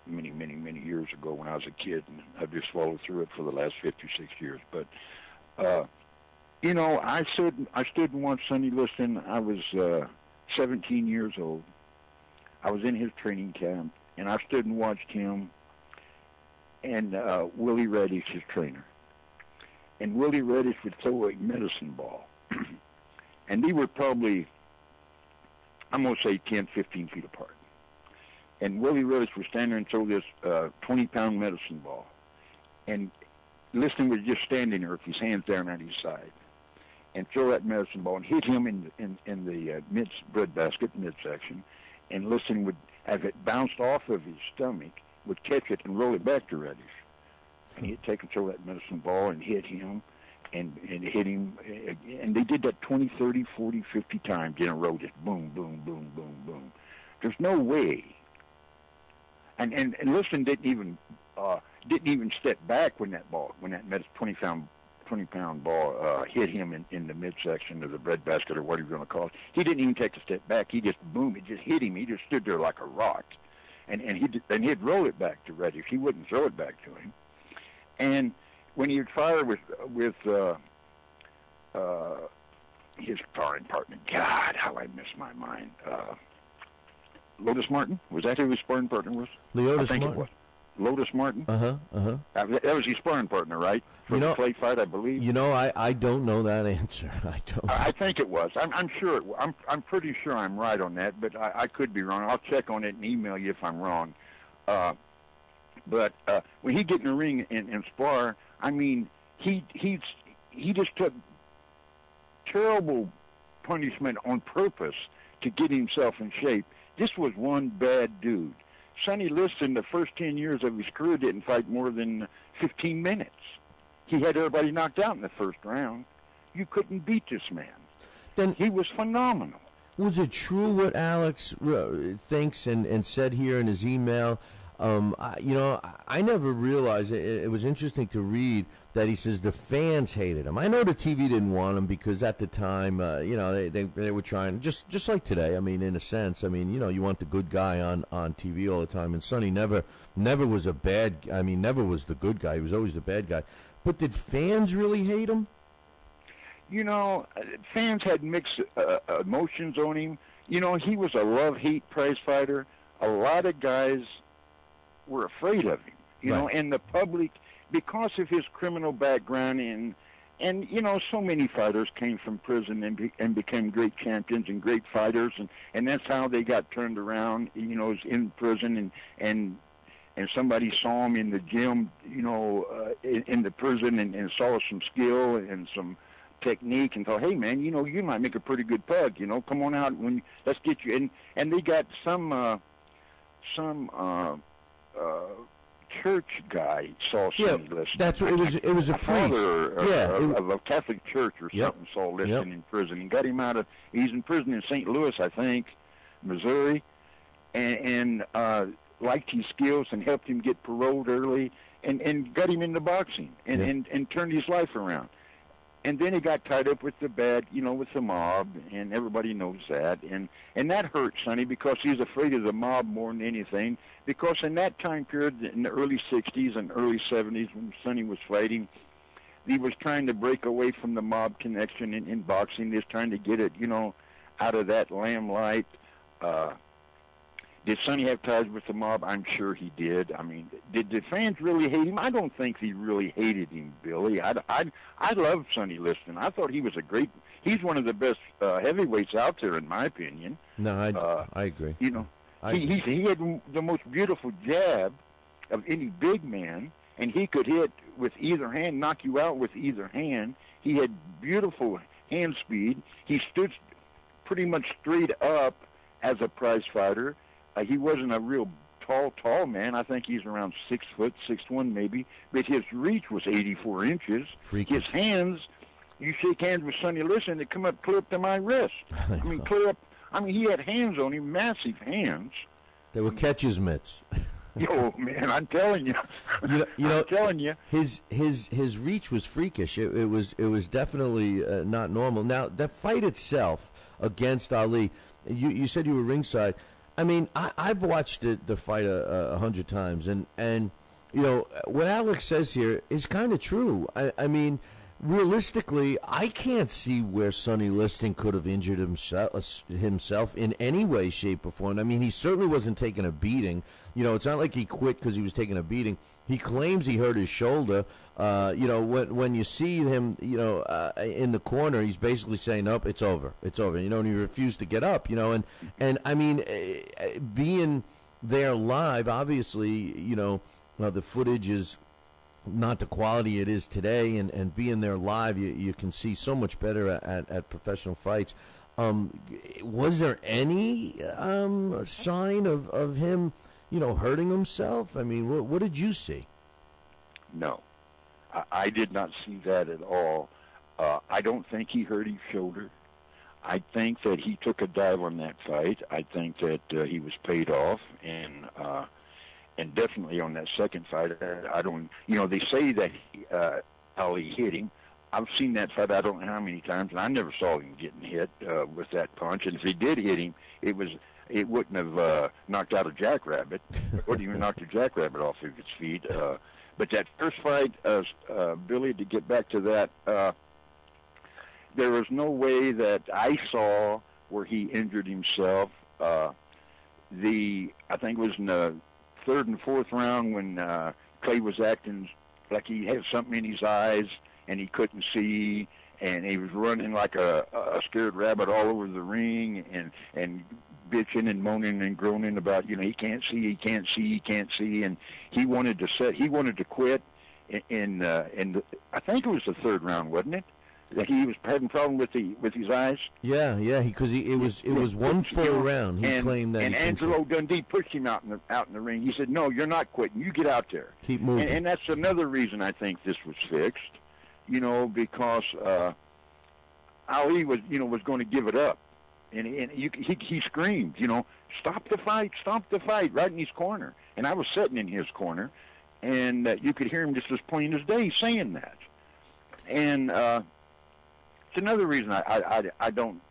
many, many, many years ago when I was a kid, and I've just followed through it for the last 56 years. But you know, I stood and watched Sonny Liston. I was 17 years old. I was in his training camp, and I stood and watched him and Willie Reddish, his trainer. And Willie Reddish would throw a medicine ball. And they were probably, I'm going to say 10, 15 feet apart. And Willie Reddish would stand there and throw this 20-pound medicine ball. And Liston was just standing there with his hands down at his side and throw that medicine ball and hit him in the breadbasket midsection. And Liston would, as it bounced off of his stomach, would catch it and roll it back to Reddish. And he'd take and throw that medicine ball and hit him. And hit him, and they did that 20, 30, 40, 50 times in a row, just boom, boom, boom, boom, boom. There's no way. And Liston didn't even step back when that 20-pound ball hit him in the midsection of the breadbasket or whatever you want to call it. He didn't even take a step back. He just boom, it just hit him. He just stood there like a rock, and he'd roll it back to Reddish. He wouldn't throw it back to him, and when he would fire with his sparring partner, God, how I miss my mind. Lotus Martin? Was that who his sparring partner was? Leotis I think Martin. It was. Lotus Martin? That was his sparring partner, right? For the clay fight, I believe. You know, I don't know that answer. I don't. I think it was. I'm sure. I'm pretty sure I'm right on that, but I could be wrong. I'll check on it and email you if I'm wrong. But when he get in the ring and spar, I mean, he just took terrible punishment on purpose to get himself in shape. This was one bad dude. Sonny Liston, the first 10 years of his career, didn't fight more than 15 minutes. He had everybody knocked out in the first round. You couldn't beat this man. Then he was phenomenal. Was it true what Alex thinks and said here in his email? I never realized it was interesting to read that he says the fans hated him. I know the TV didn't want him because at the time, they were trying, just like today. I mean, in a sense, you want the good guy on TV all the time. And Sonny never was never was the good guy. He was always the bad guy. But did fans really hate him? You know, fans had mixed emotions on him. You know, he was a love-hate prize fighter. A lot of guys were afraid of him, you know, and the public, because of his criminal background, and you know, so many fighters came from prison and became great champions and great fighters, and that's how they got turned around, you know, in prison, and somebody saw him in the gym, you know, in the prison and saw some skill and some technique and thought, hey man, you know, you might make a pretty good pug, you know, come on out, let's get you. And they got some church guy saw Sonny Liston. That's what it was. A priest, of a Catholic church or something, saw Liston in prison and got him out of. He's in prison in St. Louis, I think, Missouri, and liked his skills and helped him get paroled early and got him into boxing and turned his life around. And then he got tied up with the bad, you know, with the mob, and everybody knows that. And that hurt Sonny because he's afraid of the mob more than anything. Because in that time period, in the early 60s and early 70s, when Sonny was fighting, he was trying to break away from the mob connection in boxing. He was trying to get it, you know, out of that limelight. Did Sonny have ties with the mob? I'm sure he did. I mean, did the fans really hate him? I don't think they really hated him, Billy. I love Sonny Liston. I thought he was he's one of the best heavyweights out there, in my opinion. No, I agree. You know, he had the most beautiful jab of any big man, and he could hit with either hand, knock you out with either hand. He had beautiful hand speed. He stood pretty much straight up as a prize fighter. He wasn't a real tall man. I think he's around 6 foot, 6'1" maybe. But his reach was 84 inches. Freakish. His hands, you shake hands with Sonny Liston, they come up clear up to my wrist. I mean, clear up. I mean, he had hands on him, massive hands. They were catcher's mitts. Yo, man, I'm telling you. I'm telling you. His reach was freakish. It was definitely not normal. Now, that fight itself against Ali, you said you were ringside. I mean, I've watched the fight 100 times, and what Alex says here is kind of true. I mean, realistically, I can't see where Sonny Liston could have injured himself in any way, shape, or form. I mean, he certainly wasn't taking a beating. It's not like he quit because he was taking a beating. He claims he hurt his shoulder. When you see him, in the corner, he's basically saying, "Nope, it's over, it's over." And he refused to get up. And I mean, being there live, obviously, the footage is not the quality it is today, and being there live, you can see so much better at professional fights. Was there any sign of him, hurting himself? I mean, what did you see? No, I did not see that at all. I don't think he hurt his shoulder. I think that he took a dive on that fight. I think that he was paid off, and definitely on that second fight, I don't. They say that Ali hit him. I've seen that fight I don't know how many times, and I never saw him getting hit with that punch. And if he did hit him, it wouldn't have knocked out a jackrabbit. It wouldn't even knocked a jackrabbit off of its feet. But that first fight, Billy, to get back to that, there was no way that I saw where he injured himself. I think it was in the third and fourth round when Clay was acting like he had something in his eyes and he couldn't see, and he was running like a scared rabbit all over the ring and bitching and moaning and groaning about, he can't see, and he wanted to quit. And I think it was the third round, wasn't it? That he was having problem with his eyes. Yeah, because it was one full round. He claimed that. And Angelo Dundee pushed him out in the ring. He said, "No, you're not quitting. You get out there. Keep moving." And that's another reason I think this was fixed. Because Ali was going to give it up, and he screamed, "Stop the fight!" Right in his corner. And I was sitting in his corner, and you could hear him just as plain as day saying that. And it's another reason I don't,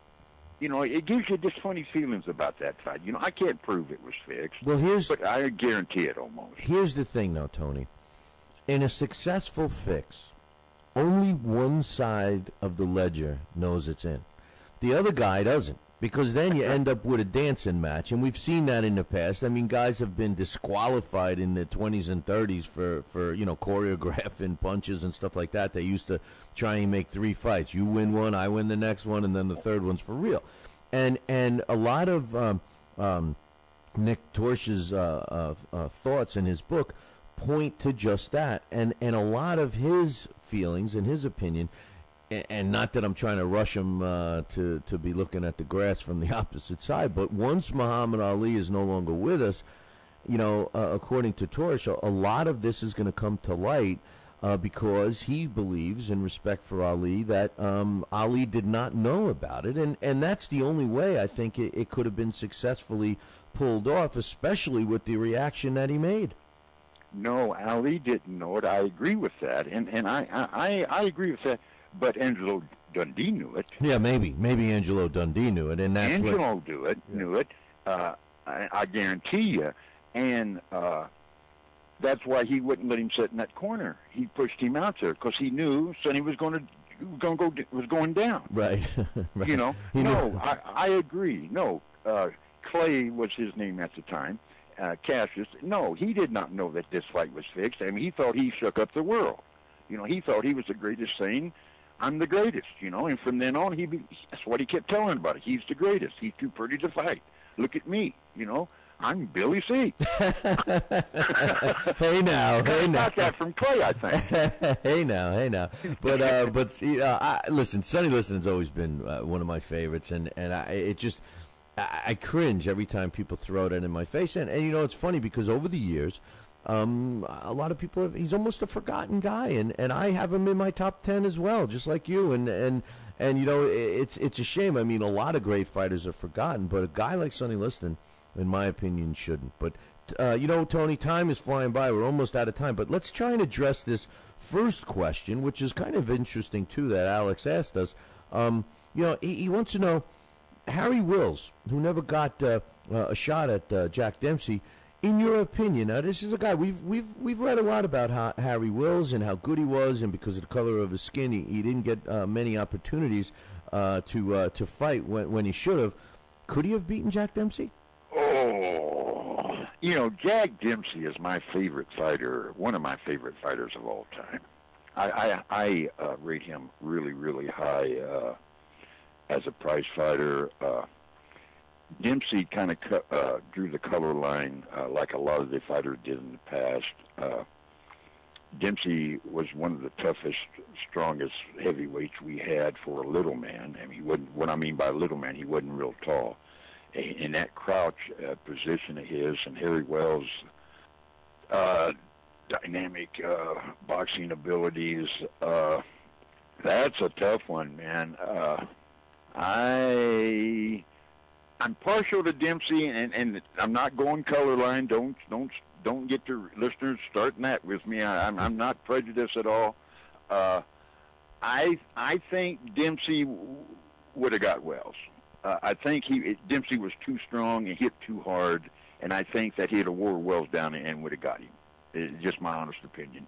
it gives you just funny feelings about that fight. I can't prove it was fixed. Well, but I guarantee it almost. Here's the thing, though, Tony. In a successful fix, only one side of the ledger knows it's in. The other guy doesn't, because then you end up with a dancing match, and we've seen that in the past. I mean, guys have been disqualified in the 20s and 30s for choreographing punches and stuff like that. They used to try and make 3 fights. You win one, I win the next one, and then the third one's for real. And a lot of Nick Torsh's thoughts in his book point to just that, and a lot of his feelings and his opinion, and not that I'm trying to rush him to be looking at the grass from the opposite side, but once Muhammad Ali is no longer with us, according to Torsh, a lot of this is going to come to light because he believes, in respect for Ali, that Ali did not know about it, and that's the only way I think it could have been successfully pulled off, especially with the reaction that he made. No, Ali didn't know it. I agree with that, and I agree with that. But Angelo Dundee knew it. Yeah, maybe Angelo Dundee knew it, and that's Angelo knew it. I guarantee you, and that's why he wouldn't let him sit in that corner. He pushed him out there because he knew Sonny was going down. Right. Right. I agree. No, Clay was his name at the time. Cassius, no, he did not know that this fight was fixed. I mean, he thought he shook up the world. He thought he was the greatest thing. I'm the greatest, and from then on, that's what he kept telling everybody. He's the greatest. He's too pretty to fight. Look at me, I'm Billy C. Hey now. Got that from Clay, I think. Hey now. But listen, Sonny Liston's always been one of my favorites, and I cringe every time people throw that in my face. And it's funny because over the years, a lot of people he's almost a forgotten guy, and I have him in my top 10 as well, just like you. And it's a shame. I mean, a lot of great fighters are forgotten, but a guy like Sonny Liston, in my opinion, shouldn't. But Tony, time is flying by. We're almost out of time, but let's try and address this first question, which is kind of interesting, too, that Alex asked us. He wants to know, Harry Wills, who never got a shot at Jack Dempsey, in your opinion, now this is a guy, we've read a lot about Harry Wills and how good he was, and because of the color of his skin, he didn't get many opportunities to fight when he should have. Could he have beaten Jack Dempsey? Oh, Jack Dempsey is my favorite fighter, one of my favorite fighters of all time. I rate him really, really high as a prize fighter. Dempsey kind of drew the color line like a lot of the fighters did in the past. Dempsey was one of the toughest, strongest heavyweights we had for a little man. I mean, what I mean by little man, he wasn't real tall. In that crouch position of his, and Harry Wells' dynamic boxing abilities, that's a tough one, man. I'm partial to Dempsey, and I'm not going color line. Don't get your listeners starting that with me. I'm not prejudiced at all. I think Dempsey would have got Wells. I think Dempsey was too strong and hit too hard, and I think that he'd have wore Wells down and would have got him. It's just my honest opinion.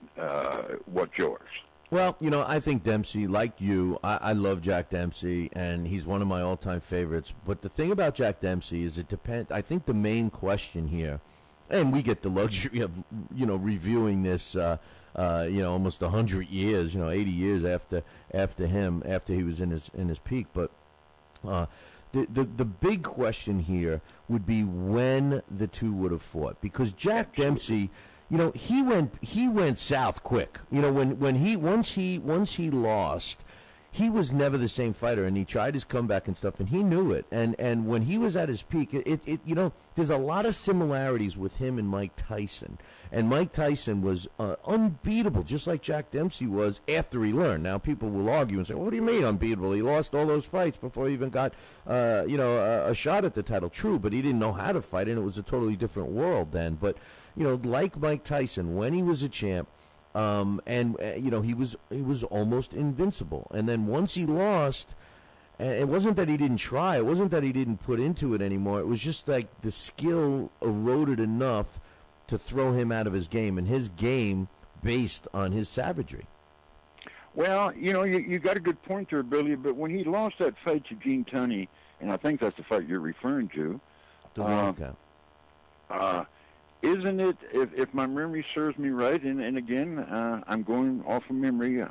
What's yours? Well, I think Dempsey, like you, I love Jack Dempsey, and he's one of my all-time favorites. But the thing about Jack Dempsey is it depends. I think the main question here, and we get the luxury of, reviewing this, almost 100 years, 80 years after him, after he was in his peak. But the big question here would be when the two would have fought, because Jack Dempsey, he went south quick. Once he lost, he was never the same fighter, and he tried his comeback and stuff, and he knew it. And when he was at his peak, there's a lot of similarities with him and Mike Tyson. And Mike Tyson was unbeatable, just like Jack Dempsey was after he learned. Now, people will argue and say, what do you mean unbeatable? He lost all those fights before he even got, a shot at the title. True, but he didn't know how to fight, and it was a totally different world then. But, like Mike Tyson, when he was a champ, he was almost invincible. And then once he lost, it wasn't that he didn't try. It wasn't that he didn't put into it anymore. It was just like the skill eroded enough to throw him out of his game, and his game based on his savagery. Well, you got a good point there, Billy, but when he lost that fight to Gene Tunney, and I think that's the fight you're referring to, isn't it, if my memory serves me right, and again, I'm going off of memory,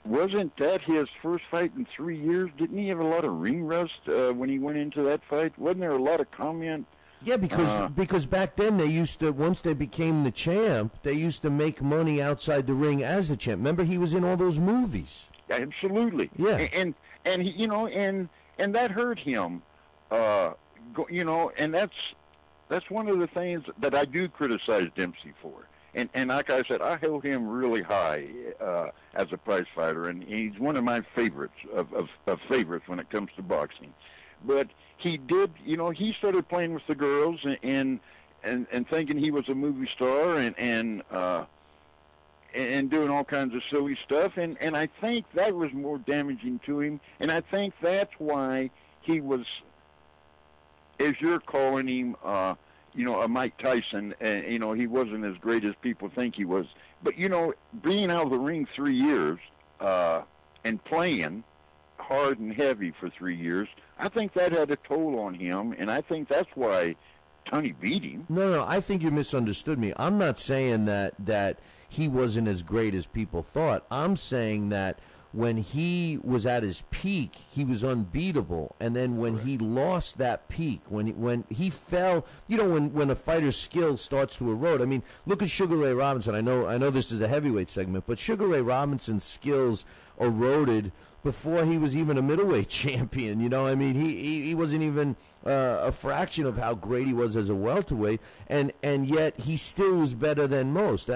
wasn't that his first fight in 3 years? Didn't he have a lot of ring rust when he went into that fight? Wasn't there a lot of comment? Yeah, because back then they used to, once they became the champ, they used to make money outside the ring as the champ. Remember, he was in all those movies. Absolutely. Yeah. And he, and that hurt him, and that's one of the things that I do criticize Dempsey for. And like I said, I held him really high as a prize fighter, and he's one of my favorites of favorites when it comes to boxing. But he did, he started playing with the girls and thinking he was a movie star and doing all kinds of silly stuff. And I think that was more damaging to him. And I think that's why he was, as you're calling him, a Mike Tyson, he wasn't as great as people think he was. But, being out of the ring 3 years and playing hard and heavy for 3 years, I think that had a toll on him, and I think that's why Tunney beat him. No, I think you misunderstood me. I'm not saying that he wasn't as great as people thought. I'm saying that when he was at his peak, he was unbeatable, and then when he lost that peak, when he fell, when a fighter's skill starts to erode. I mean, look at Sugar Ray Robinson. I know this is a heavyweight segment, but Sugar Ray Robinson's skills eroded before he was even a middleweight champion. I mean, he wasn't even a fraction of how great he was as a welterweight, and yet he still was better than most.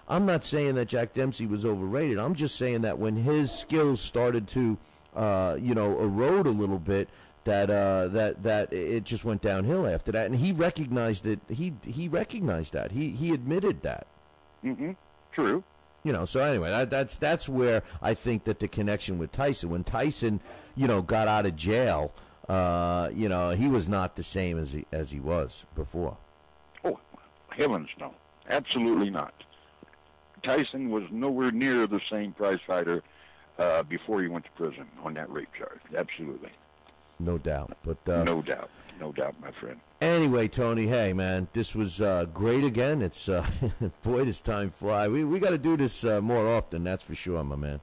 I'm not saying that Jack Dempsey was overrated. I'm just saying that when his skills started to, erode a little bit, that it just went downhill after that, and he recognized it. He recognized that. He admitted that. Mm-hmm. True. So anyway, that's where I think that the connection with Tyson, when Tyson, got out of jail, he was not the same as he was before. Oh, heavens no. Absolutely not. Tyson was nowhere near the same prize fighter before he went to prison on that rape charge. Absolutely. No doubt. But no doubt, my friend. Anyway, Tony, hey man, this was great again. It's boy, does time fly. We got to do this more often. That's for sure, my man.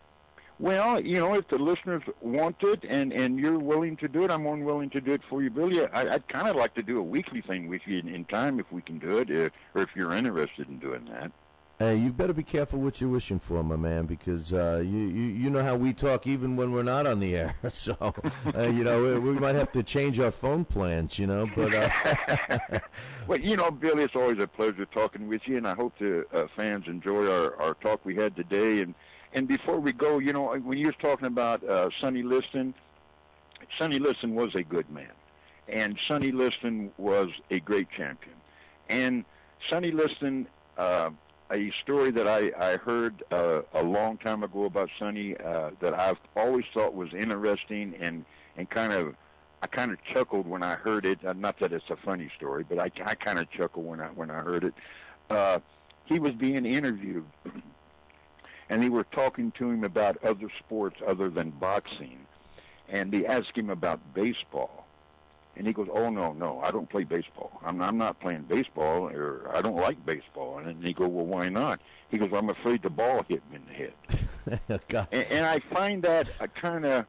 Well, if the listeners want it and you're willing to do it, I'm more than willing to do it for you, Billy. I'd kind of like to do a weekly thing with you in time if we can do it, or if you're interested in doing that. Hey, you better be careful what you're wishing for, my man, because you know how we talk even when we're not on the air. So, we might have to change our phone plans, But well, Billy, it's always a pleasure talking with you, and I hope the fans enjoy our talk we had today. And before we go, when you were talking about Sonny Liston was a good man, and Sonny Liston was a great champion. And Sonny Liston, a story that I heard a long time ago about Sonny that I've always thought was interesting and I kind of chuckled when I heard it. Not that it's a funny story, but I kind of chuckled when I heard it. He was being interviewed, and they were talking to him about other sports other than boxing, and they asked him about baseball. And he goes, "Oh, no, I don't play baseball. I'm not playing baseball, or I don't like baseball." And he goes, "Well, why not?" He goes, "I'm afraid the ball hit me in the head." and I find that kind of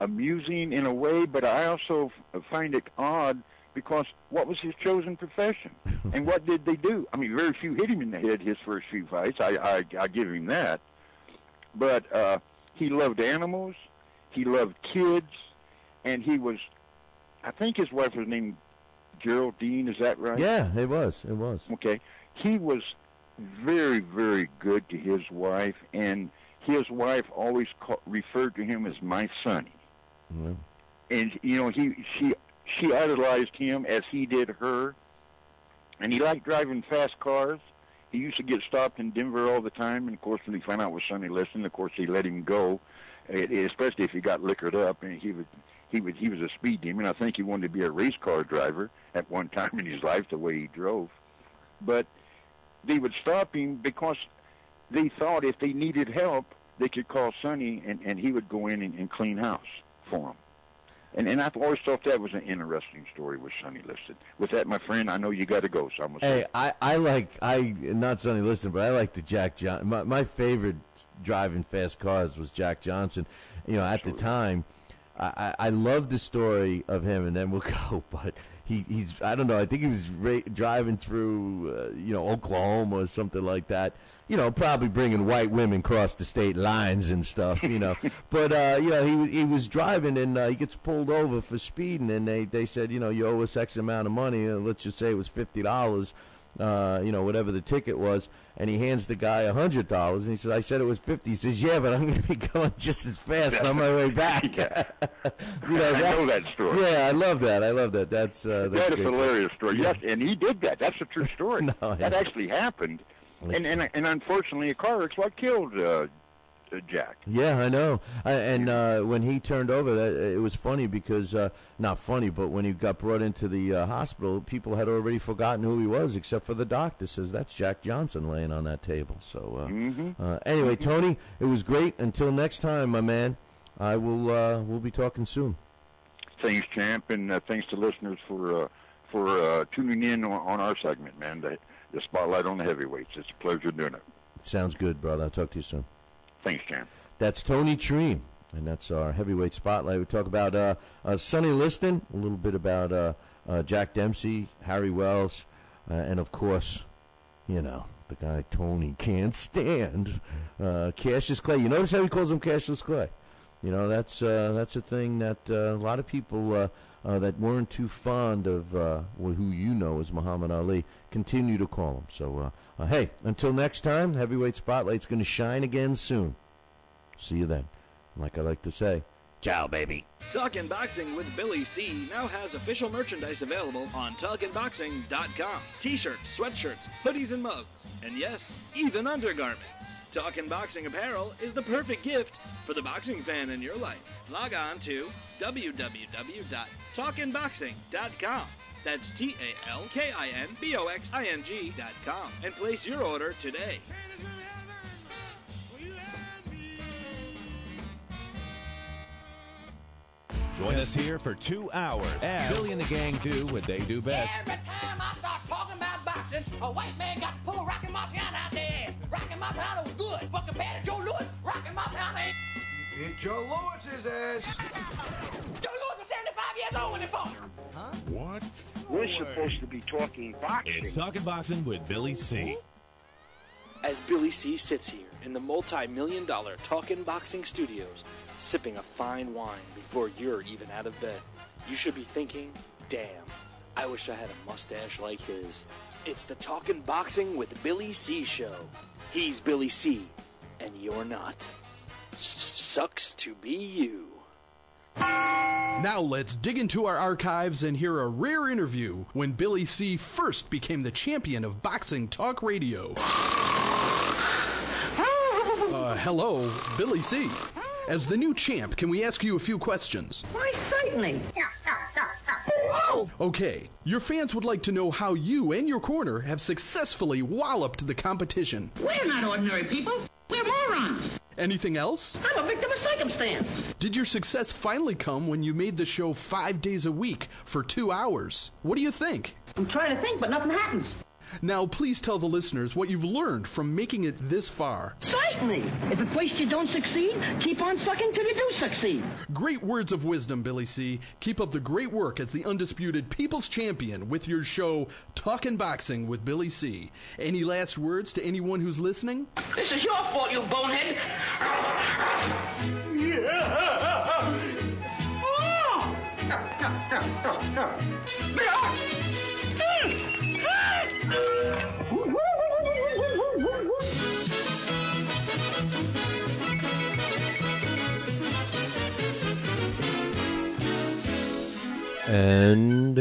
amusing in a way, but I also find it odd because what was his chosen profession? And what did they do? I mean, very few hit him in the head his first few fights. I give him that. But he loved animals. He loved kids. And he was... I think his wife was named Geraldine. Is that right? Yeah, it was. Okay. He was very, very good to his wife, and his wife always referred to him as my sonny. Mm-hmm. And she idolized him as he did her, and he liked driving fast cars. He used to get stopped in Denver all the time, and of course, when he found out it was Sonny Liston, of course, he let him go, especially if he got liquored up, and he was a speed demon. I think he wanted to be a race car driver at one time in his life, the way he drove. But they would stop him because they thought if they needed help, they could call Sonny, and he would go in and clean house for them. And I've always thought that was an interesting story with Sonny Liston. With that, my friend, I know you got to go, so I'm going to say. I not Sonny Liston, but I like the Jack Johnson. My favorite driving fast cars was Jack Johnson. At the time, I love the story of him, and then we'll go. But he's I don't know. I think he was driving through Oklahoma or something like that. Probably bringing white women across the state lines and stuff. But he was driving, and he gets pulled over for speeding, and they said, you owe us X amount of money. Let's just say it was $50. Whatever the ticket was, and he hands the guy $100, and he says, "I said it was 50." He says, "Yeah, but I'm going to be going just as fast on my way back." I know that story. Yeah, I love that. That's that is a hilarious story. Yes, and he did that. That's a true story. That actually happened, and unfortunately, a car wreck's what killed Jack. Yeah, I know. And when he turned over, it was funny because, not funny, but when he got brought into the hospital, people had already forgotten who he was, except for the doctor says, "That's Jack Johnson laying on that table." So, anyway, Tony, it was great. Until next time, my man, we'll be talking soon. Thanks, champ, and thanks to listeners for tuning in on our segment, man. The Spotlight on the Heavyweights. It's a pleasure doing it. Sounds good, brother. I'll talk to you soon. Thanks, champ. That's Tony Triem, and that's our Heavyweight Spotlight. We talk about Sonny Liston, a little bit about Jack Dempsey, Harry Wells, and, of course, the guy Tony can't stand, Cassius Clay. You notice how he calls him Cassius Clay? That's a thing that a lot of people that weren't too fond of who as Muhammad Ali continue to call him. So, hey, until next time, Heavyweight Spotlight's going to shine again soon. See you then. Like I like to say, Ciao, baby. Talkin' Boxing with Billy C. now has official merchandise available on TalkinBoxing.com. T-shirts, sweatshirts, hoodies, and mugs. And yes, even undergarments. Talkin' Boxing apparel is the perfect gift for the boxing fan in your life. Log on to www.talkinboxing.com. That's TalkinBoxing.com and place your order today. Join us here for 2 hours as Billy and the gang do what they do best. Every time I start talking about boxing, a white man got to pull Rocky Marciano out the ass. Rocky Marciano was good, but compared to Joe Louis, Rocky Marciano ain't. Beat Joe Louis's ass. Joe Louis was 75 years old when he fought. Huh? What? We're supposed to be talking boxing. It's Talking Boxing with Billy C. As Billy C. sits here in the multi-million-dollar Talkin' Boxing studios, sipping a fine wine before you're even out of bed, you should be thinking, damn, I wish I had a mustache like his. It's the Talkin' Boxing with Billy C. show. He's Billy C., and you're not. Sucks to be you. Now let's dig into our archives and hear a rare interview when Billy C. first became the champion of boxing talk radio. Hello, Billy C. As the new champ, can we ask you a few questions? Why, certainly. Okay, your fans would like to know how you and your corner have successfully walloped the competition. We're not ordinary people. We're morons. Anything else? I'm a victim of circumstance. Did your success finally come when you made the show 5 days a week for 2 hours? What do you think? I'm trying to think, but nothing happens. Now, please tell the listeners what you've learned from making it this far. Certainly. If at first you don't succeed, keep on sucking till you do succeed. Great words of wisdom, Billy C. Keep up the great work as the undisputed People's Champion with your show, Talkin' Boxing with Billy C. Any last words to anyone who's listening? This is your fault, you bonehead. And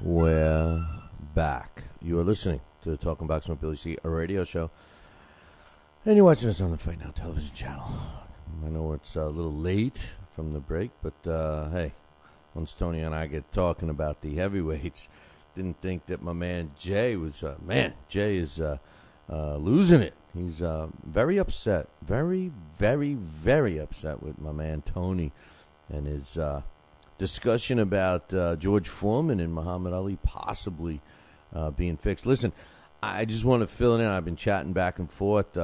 we're back. You are listening to the Talking Boxing with Billy C., a radio show. And you're watching us on the Fight Now television channel. I know it's a little late from the break, but hey, once Tony and I get talking about the heavyweights, didn't think that my man Jay was, Jay is losing it. He's very upset, very, very, very upset with my man Tony and his discussion about George Foreman and Muhammad Ali possibly being fixed. Listen, I just want to fill it in. I've been chatting back and forth.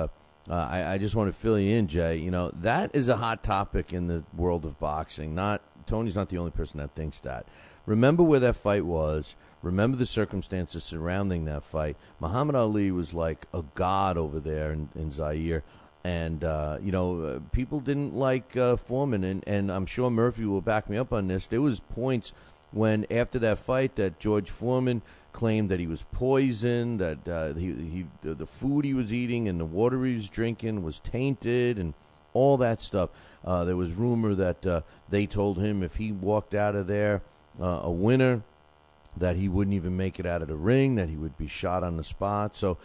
I just want to fill you in, Jay. You know, that is a hot topic in the world of boxing. Tony's not the only person that thinks that. Remember where that fight was. Remember the circumstances surrounding that fight. Muhammad Ali was like a god over there in Zaire. And, people didn't like Foreman. And I'm sure Murphy will back me up on this. There was points when, after that fight, that George Foreman claimed that he was poisoned, that the food he was eating and the water he was drinking was tainted and all that stuff. There was rumor that they told him if he walked out of there a winner, that he wouldn't even make it out of the ring, that he would be shot on the spot. So,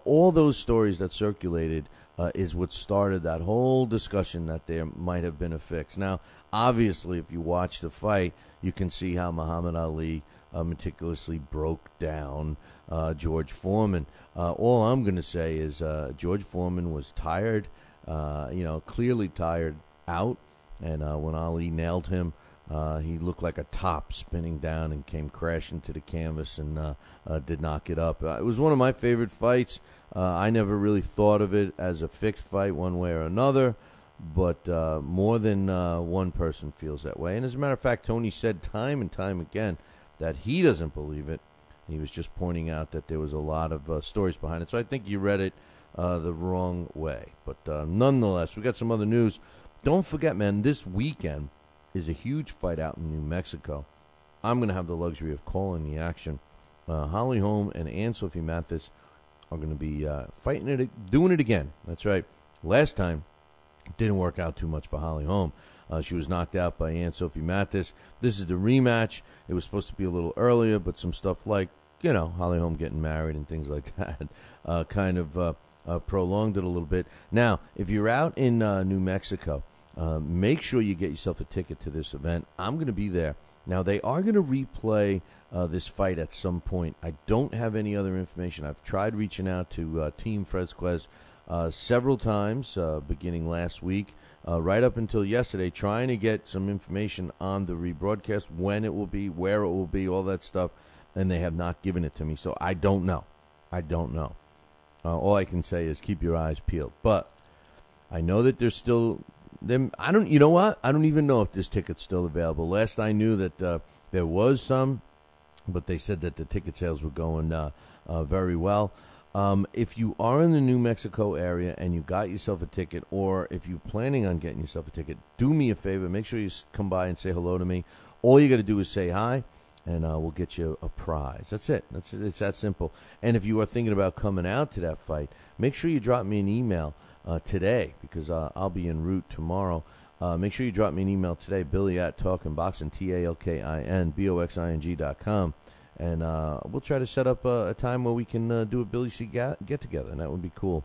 all those stories that circulated is what started that whole discussion that there might have been a fix. Now, obviously, if you watch the fight, you can see how Muhammad Ali meticulously broke down George Foreman. All I'm going to say is George Foreman was tired, clearly tired out, and when Ali nailed him, he looked like a top spinning down and came crashing to the canvas and did not get up. It was one of my favorite fights. I never really thought of it as a fixed fight one way or another, but more than one person feels that way. And as a matter of fact, Tony said time and time again that he doesn't believe it. He was just pointing out that there was a lot of stories behind it. So I think you read it the wrong way. But nonetheless, we got some other news. Don't forget, man, this weekend is a huge fight out in New Mexico. I'm going to have the luxury of calling the action. Holly Holm and Anne-Sophie Mathis are going to be fighting it, doing it again. That's right. Last time, it didn't work out too much for Holly Holm. She was knocked out by Ann Sophie Mathis. This is the rematch. It was supposed to be a little earlier, but some stuff like, Holly Holm getting married and things like that kind of prolonged it a little bit. Now, if you're out in New Mexico, make sure you get yourself a ticket to this event. I'm going to be there. Now, they are going to replay this fight at some point. I don't have any other information. I've tried reaching out to Team Fresquez several times, beginning last week, right up until yesterday, trying to get some information on the rebroadcast, when it will be, where it will be, all that stuff, and they have not given it to me. So I don't know. All I can say is keep your eyes peeled. But I know that there's still them. You know what? I don't even know if this ticket's still available. Last I knew that there was some, but they said that the ticket sales were going very well. If you are in the New Mexico area and you got yourself a ticket, or if you're planning on getting yourself a ticket, do me a favor. Make sure you come by and say hello to me. All you got to do is say hi, and we'll get you a prize. That's it. It's that simple. And if you are thinking about coming out to that fight, make sure you drop me an email today, because I'll be en route tomorrow. Make sure you drop me an email today, Billy@TalkinBoxing, TalkinBoxing.com, and we'll try to set up a time where we can do a Billy C get-together, and that would be cool.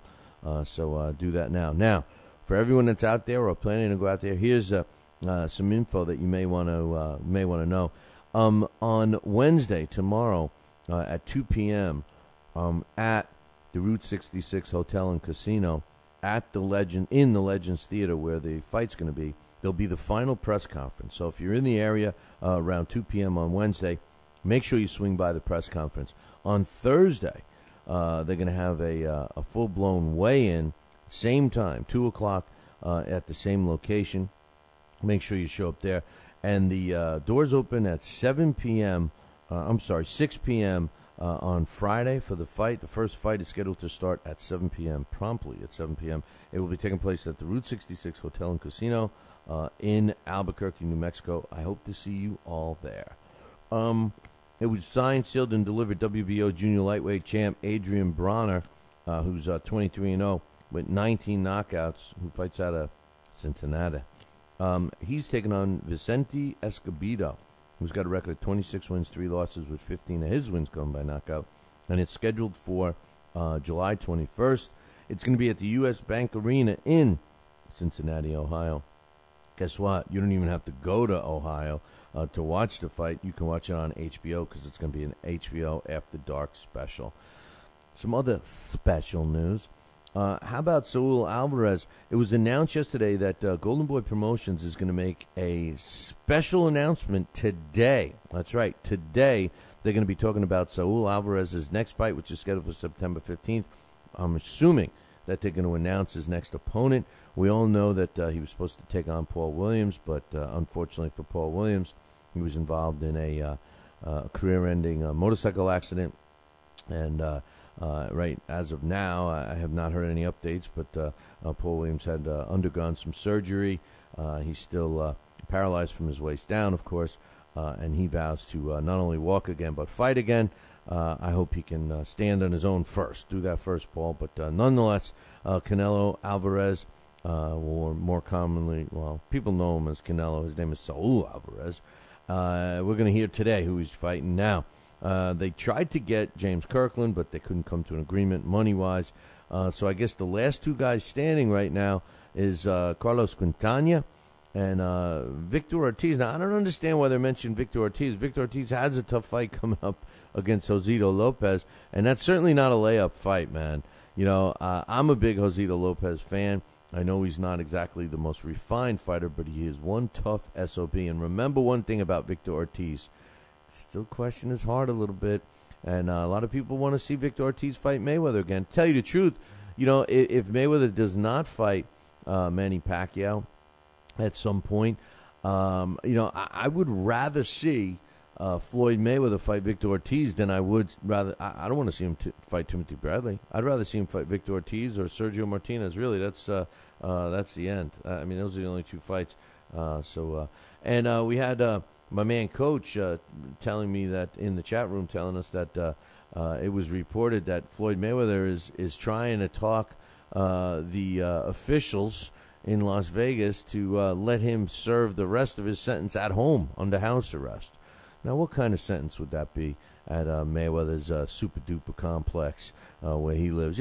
So do that now. Now, for everyone that's out there or planning to go out there, here's some info that you may want to know. On Wednesday, tomorrow, at 2 p.m., at the Route 66 Hotel and Casino, at the Legends Theater, where the fight's going to be, there'll be the final press conference. So if you're in the area around 2 p.m. on Wednesday, make sure you swing by the press conference. On Thursday, they're going to have a full-blown weigh-in, same time, 2 o'clock at the same location. Make sure you show up there. And the doors open at 6 p.m. On Friday for the fight. The first fight is scheduled to start at 7 p.m., promptly at 7 p.m. It will be taking place at the Route 66 Hotel and Casino in Albuquerque, New Mexico. I hope to see you all there. It was signed, sealed, and delivered WBO junior lightweight champ Adrian Bronner, who's 23-0 with 19 knockouts, who fights out of Cincinnati. He's taken on Vicente Escobedo, who's got a record of 26 wins, 3 losses, with 15 of his wins coming by knockout. And it's scheduled for July 21st. It's going to be at the U.S. Bank Arena in Cincinnati, Ohio. Guess what? You don't even have to go to Ohio to watch the fight. You can watch it on HBO, because it's going to be an HBO After Dark special. Some other special news. How about Saul Alvarez? It was announced yesterday that Golden Boy Promotions is going to make a special announcement today. That's right. Today, they're going to be talking about Saul Alvarez's next fight, which is scheduled for September 15th. I'm assuming that they're going to announce his next opponent. We all know that he was supposed to take on Paul Williams, but unfortunately for Paul Williams, he was involved in a career-ending motorcycle accident. And right as of now, I have not heard any updates, but Paul Williams had undergone some surgery. He's still paralyzed from his waist down, of course, and he vows to not only walk again but fight again. I hope he can stand on his own first. Do that first, Paul. But nonetheless, Canelo Alvarez, or more commonly, well, people know him as Canelo. His name is Saul Alvarez. We're going to hear today who he's fighting now. They tried to get James Kirkland, but they couldn't come to an agreement money-wise. So I guess the last two guys standing right now is Carlos Quintana and Victor Ortiz. Now, I don't understand why they're mentioning Victor Ortiz. Victor Ortiz has a tough fight coming up against Josito Lopez, and that's certainly not a layup fight, man. You know, I'm a big Josito Lopez fan. I know he's not exactly the most refined fighter, but he is one tough SOB. And remember one thing about Victor Ortiz. Still question his heart a little bit, and a lot of people want to see Victor Ortiz fight Mayweather again. Tell you the truth, you know, if Mayweather does not fight Manny Pacquiao at some point, you know, I would rather see Floyd Mayweather fight Victor Ortiz than I would rather. I don't want to see him fight Timothy Bradley. I'd rather see him fight Victor Ortiz or Sergio Martinez. Really, that's the end. I mean, those are the only two fights. And we had. My man Coach telling me that in the chat room, telling us that it was reported that Floyd Mayweather is trying to talk the officials in Las Vegas to let him serve the rest of his sentence at home under house arrest. Now, what kind of sentence would that be at Mayweather's super-duper complex where he lives?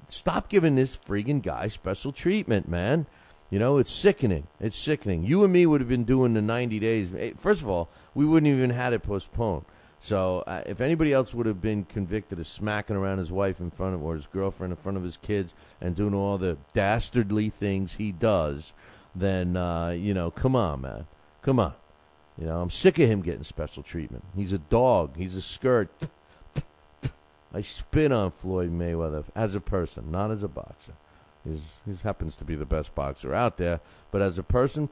Stop giving this friggin' guy special treatment, man. It's sickening. It's sickening. You and me would have been doing the 90 days. First of all, we wouldn't even had it postponed. So if anybody else would have been convicted of smacking around his wife in front of, or his girlfriend in front of his kids and doing all the dastardly things he does, then, come on, man. Come on. I'm sick of him getting special treatment. He's a dog. He's a skirt. I spit on Floyd Mayweather as a person, not as a boxer. He happens to be the best boxer out there, but as a person,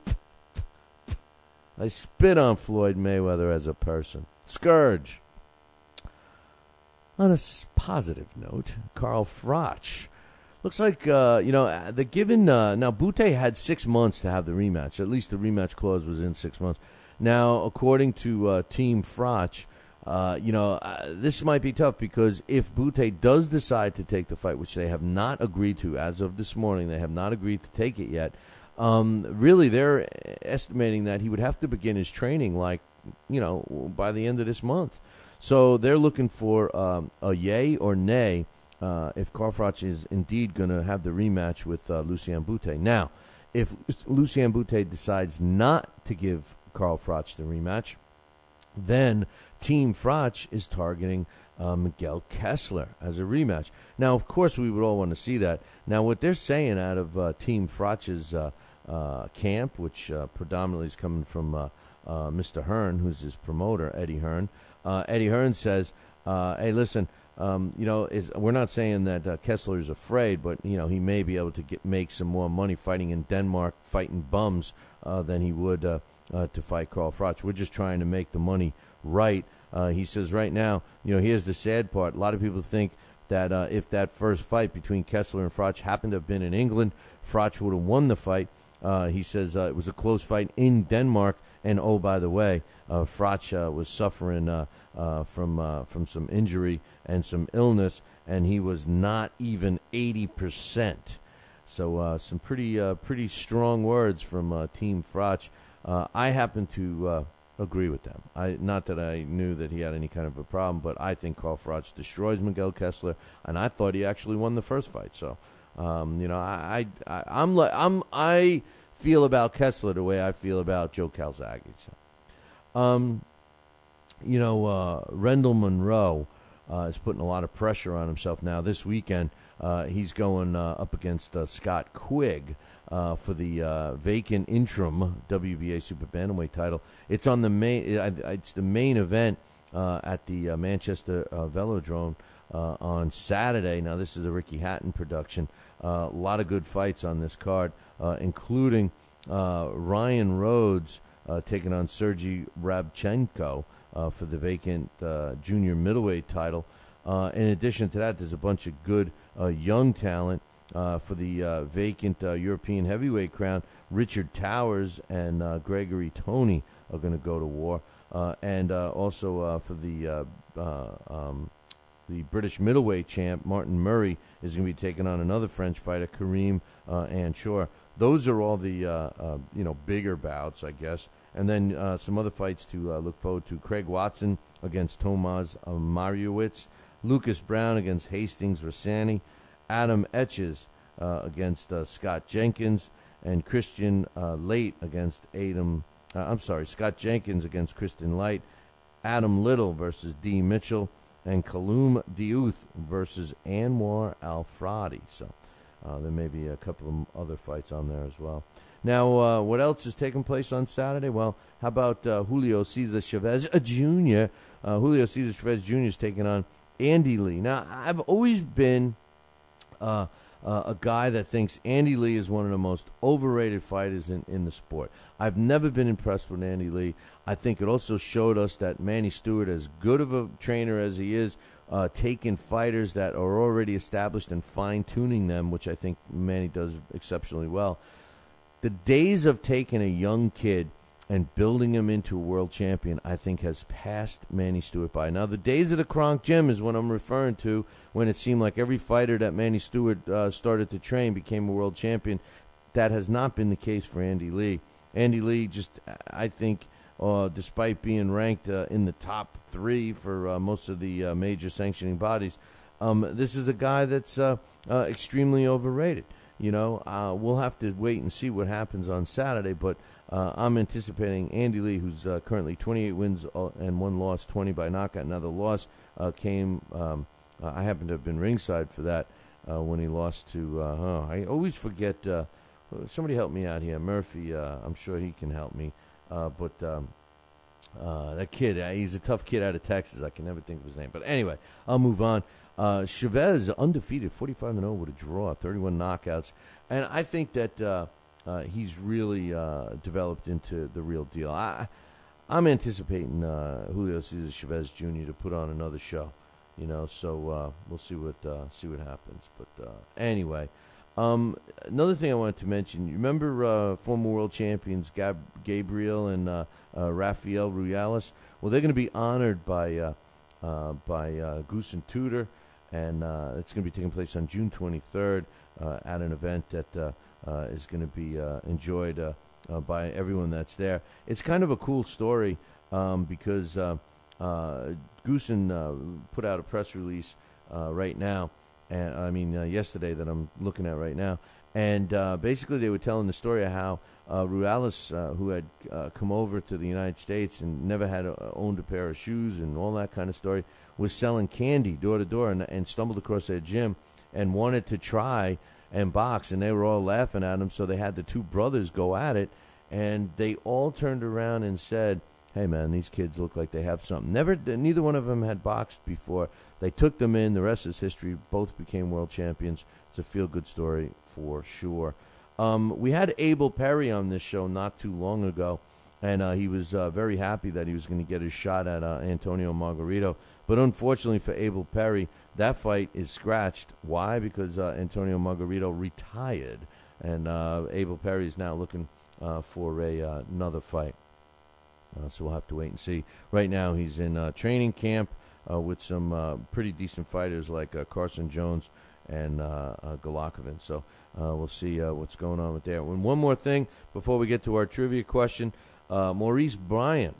I spit on Floyd Mayweather as a person. Scourge. On a positive note, Carl Froch. Looks like, they're given... now, Bute had 6 months to have the rematch. At least the rematch clause was in 6 months. Now, according to Team Froch, this might be tough because if Bute does decide to take the fight, which they have not agreed to as of this morning, they have not agreed to take it yet, really they're estimating that he would have to begin his training by the end of this month. So they're looking for a yay or nay if Carl Froch is indeed going to have the rematch with Lucien Bute. Now, if Lucien Bute decides not to give Carl Froch the rematch, then Team Froch is targeting Miguel Kessler as a rematch. Now, of course, we would all want to see that. Now, what they're saying out of Team Froch's camp, which predominantly is coming from Mr. Hearn, who's his promoter, Eddie Hearn. Eddie Hearn says, hey, listen, we're not saying that Kessler is afraid, but, he may be able to make some more money fighting in Denmark, fighting bums, than he would to fight Carl Froch. We're just trying to make the money right. He says right now, here's the sad part. A lot of people think that if that first fight between Kessler and Froch happened to have been in England, Froch would have won the fight. He says it was a close fight in Denmark. And, oh, by the way, Froch was suffering from some injury and some illness, and he was not even 80%. So some pretty strong words from Team Froch. I happen to agree with them. Not that I knew that he had any kind of a problem, but I think Carl Froch destroys Miguel Kessler, and I thought he actually won the first fight. So, I feel about Kessler the way I feel about Joe Calzaghe. So, Rendell Monroe is putting a lot of pressure on himself now. This weekend, he's going up against Scott Quigg for the vacant interim WBA Super Bantamweight title. It's on the main. It's the main event at the Manchester Velodrome on Saturday. Now, this is a Ricky Hatton production. A lot of good fights on this card, including Ryan Rhodes taking on Sergey Rabchenko for the vacant junior middleweight title. In addition to that, there's a bunch of good young talent for the vacant European heavyweight crown. Richard Towers and Gregory Toney are going to go to war. And also for the British middleweight champ, Martin Murray, is going to be taking on another French fighter, Kareem Anchour. Those are all the bigger bouts, I guess. And then some other fights to look forward to. Craig Watson against Tomasz Mariusz. Lucas Brown against Hastings Rassani. Adam Etches against Scott Jenkins. And Christian Late against Scott Jenkins against Christian Light. Adam Little versus D. Mitchell. And Kaloum Diouf versus Anwar Al-Fradi. So there may be a couple of other fights on there as well. Now, what else is taking place on Saturday? Well, how about Julio Cesar Chavez Jr.? Julio Cesar Chavez Jr. is taking on Andy Lee. Now, I've always been a guy that thinks Andy Lee is one of the most overrated fighters in the sport. I've never been impressed with Andy Lee. I think it also showed us that Manny Stewart, as good of a trainer as he is, taking fighters that are already established and fine-tuning them, which I think Manny does exceptionally well. The days of taking a young kid and building him into a world champion, I think, has passed Manny Stewart by. Now, the days of the Kronk Gym is what I'm referring to, when it seemed like every fighter that Manny Stewart started to train became a world champion. that has not been the case for Andy Lee. Andy Lee just, I think, despite being ranked in the top 3 for most of the major sanctioning bodies, this is a guy that's extremely overrated. We'll have to wait and see what happens on Saturday, but I'm anticipating Andy Lee, who's currently 28 wins and 1 loss, 20 by knockout. Now, the loss came, I happen to have been ringside for that when he lost to, I always forget, somebody help me out here. Murphy, I'm sure he can help me. But that kid, he's a tough kid out of Texas. I can never think of his name. But anyway, I'll move on. Chavez, undefeated, 45-0 with a draw, 31 knockouts. And I think that he's really developed into the real deal. I'm anticipating Julio Cesar Chavez Jr. to put on another show. So we'll see what happens. But anyway, another thing I wanted to mention. You remember former world champions Gabriel and Rafael Ruiales? Well, they're going to be honored by Goose and Tudor, and it's going to be taking place on June 23rd at an event that is going to be enjoyed by everyone that's there. It's kind of a cool story because Goosen put out a press release right now, and yesterday that I'm looking at right now, and basically they were telling the story of how Ruiales, who had come over to the United States and never had owned a pair of shoes and all that kind of story, was selling candy door to door and stumbled across their gym and wanted to try and box, and they were all laughing at him, so they had the two brothers go at it, and they all turned around and said, hey, man, these kids look like they have something. Neither one of them had boxed before. They took them in. The rest is history. Both became world champions. It's a feel-good story for sure. We had Abel Perry on this show not too long ago, and he was very happy that he was going to get his shot at Antonio Margarito. But unfortunately for Abel Perry, that fight is scratched. Why? Because Antonio Margarito retired, and Abel Perry is now looking for another fight. So we'll have to wait and see. Right now he's in training camp with some pretty decent fighters like Carson Jones and Golovkin. So we'll see what's going on with there. And one more thing before we get to our trivia question. Maurice Bryant,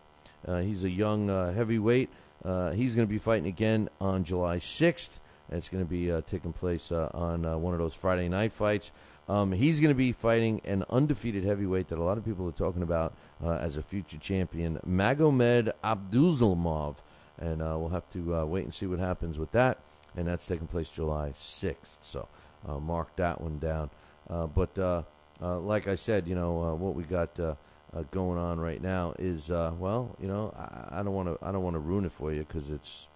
he's a young heavyweight. He's going to be fighting again on July 6th. It's going to be taking place on one of those Friday night fights. He's going to be fighting an undefeated heavyweight that a lot of people are talking about as a future champion, Magomed Abdulzalmov. And we'll have to wait and see what happens with that. And that's taking place July 6th. So mark that one down. But like I said, what we got going on right now is, I don't want to ruin it for you because it's.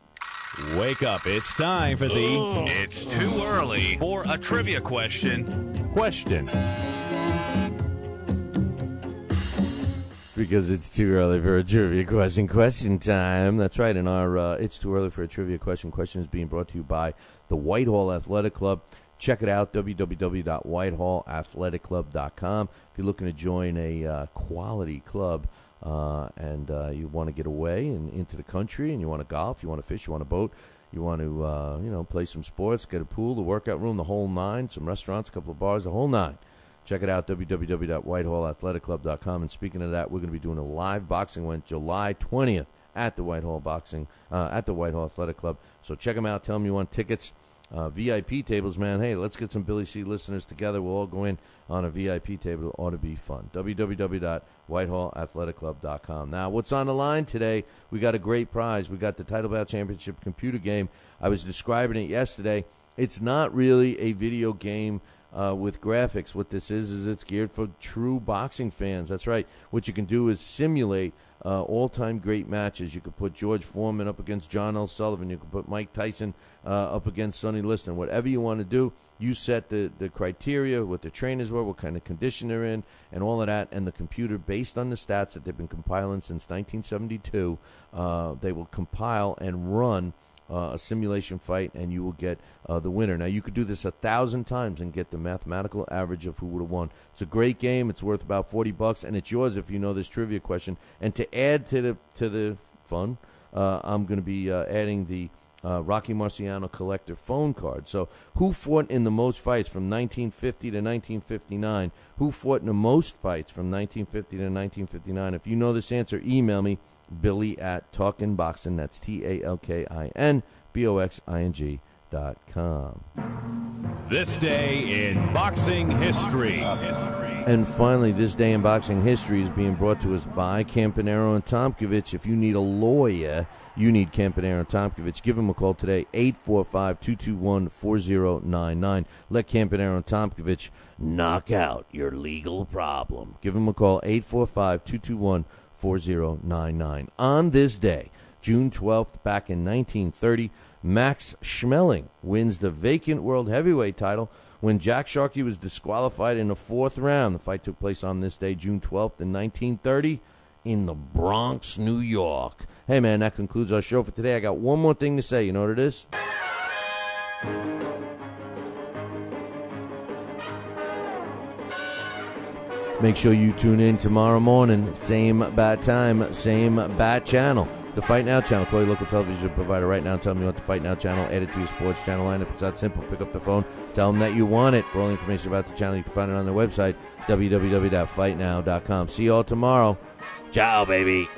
Wake up. It's time for the... It's too early for a trivia question. Because it's too early for a trivia question. Question time. That's right. And our It's Too Early for a Trivia Question is being brought to you by the Whitehall Athletic Club. Check it out, www.whitehallathleticclub.com. If you're looking to join a quality club, and you want to get away and into the country, and you want to golf, you want to fish, you want to boat, you want to play some sports, get a pool, the workout room, the whole nine, some restaurants, a couple of bars, the whole nine. Check it out, www.whitehallathleticclub.com. And speaking of that, we're going to be doing a live boxing event July 20th at the Whitehall Athletic Club. So check them out. Tell them you want tickets. VIP tables, man. Hey, let's get some Billy C listeners together. We'll all go in on a VIP table. It ought to be fun. www.whitehallathleticclub.com. Now, what's on the line today? We got a great prize. We got the Title Bout Championship computer game. I was describing it yesterday. It's not really a video game with graphics. What this is it's geared for true boxing fans. That's right. What you can do is simulate all-time great matches. You could put George Foreman up against John L. Sullivan. You could put Mike Tyson up against Sonny Liston. Whatever you want to do, you set the criteria, what the trainers were, what kind of condition they're in, and all of that. And the computer, based on the stats that they've been compiling since 1972, they will compile and run a simulation fight, and you will get the winner. Now, you could do this 1,000 times and get the mathematical average of who would have won. It's a great game. It's worth about $40, and it's yours if you know this trivia question. And to add to the fun, I'm going to be adding the Rocky Marciano collector phone card. So who fought in the most fights from 1950 to 1959? Who fought in the most fights from 1950 to 1959? If you know this answer, email me, Billy@TalkinBoxing. That's TalkinBoxing.com. This day in boxing history. And finally, this day in boxing history is being brought to us by Campanero and Tomkovich. If you need a lawyer, you need Campanero and Tomkovich. Give them a call today, 845-221-4099. Let Campanero and Tomkovich knock out your legal problem. Give them a call, 845-221-4099. On this day, June 12th, back in 1930, Max Schmeling wins the vacant world heavyweight title when Jack Sharkey was disqualified in the fourth round. The fight took place on this day, June 12th, in 1930, in the Bronx, New York. Hey, man, that concludes our show for today. I got one more thing to say. You know what it is? Make sure you tune in tomorrow morning, same bat time, same bat channel. The Fight Now channel. Call your local television provider right now. Tell them you want the Fight Now channel. Add it to your sports channel lineup. It's that simple. Pick up the phone. Tell them that you want it. For all information about the channel, you can find it on their website, www.fightnow.com. See you all tomorrow. Ciao, baby.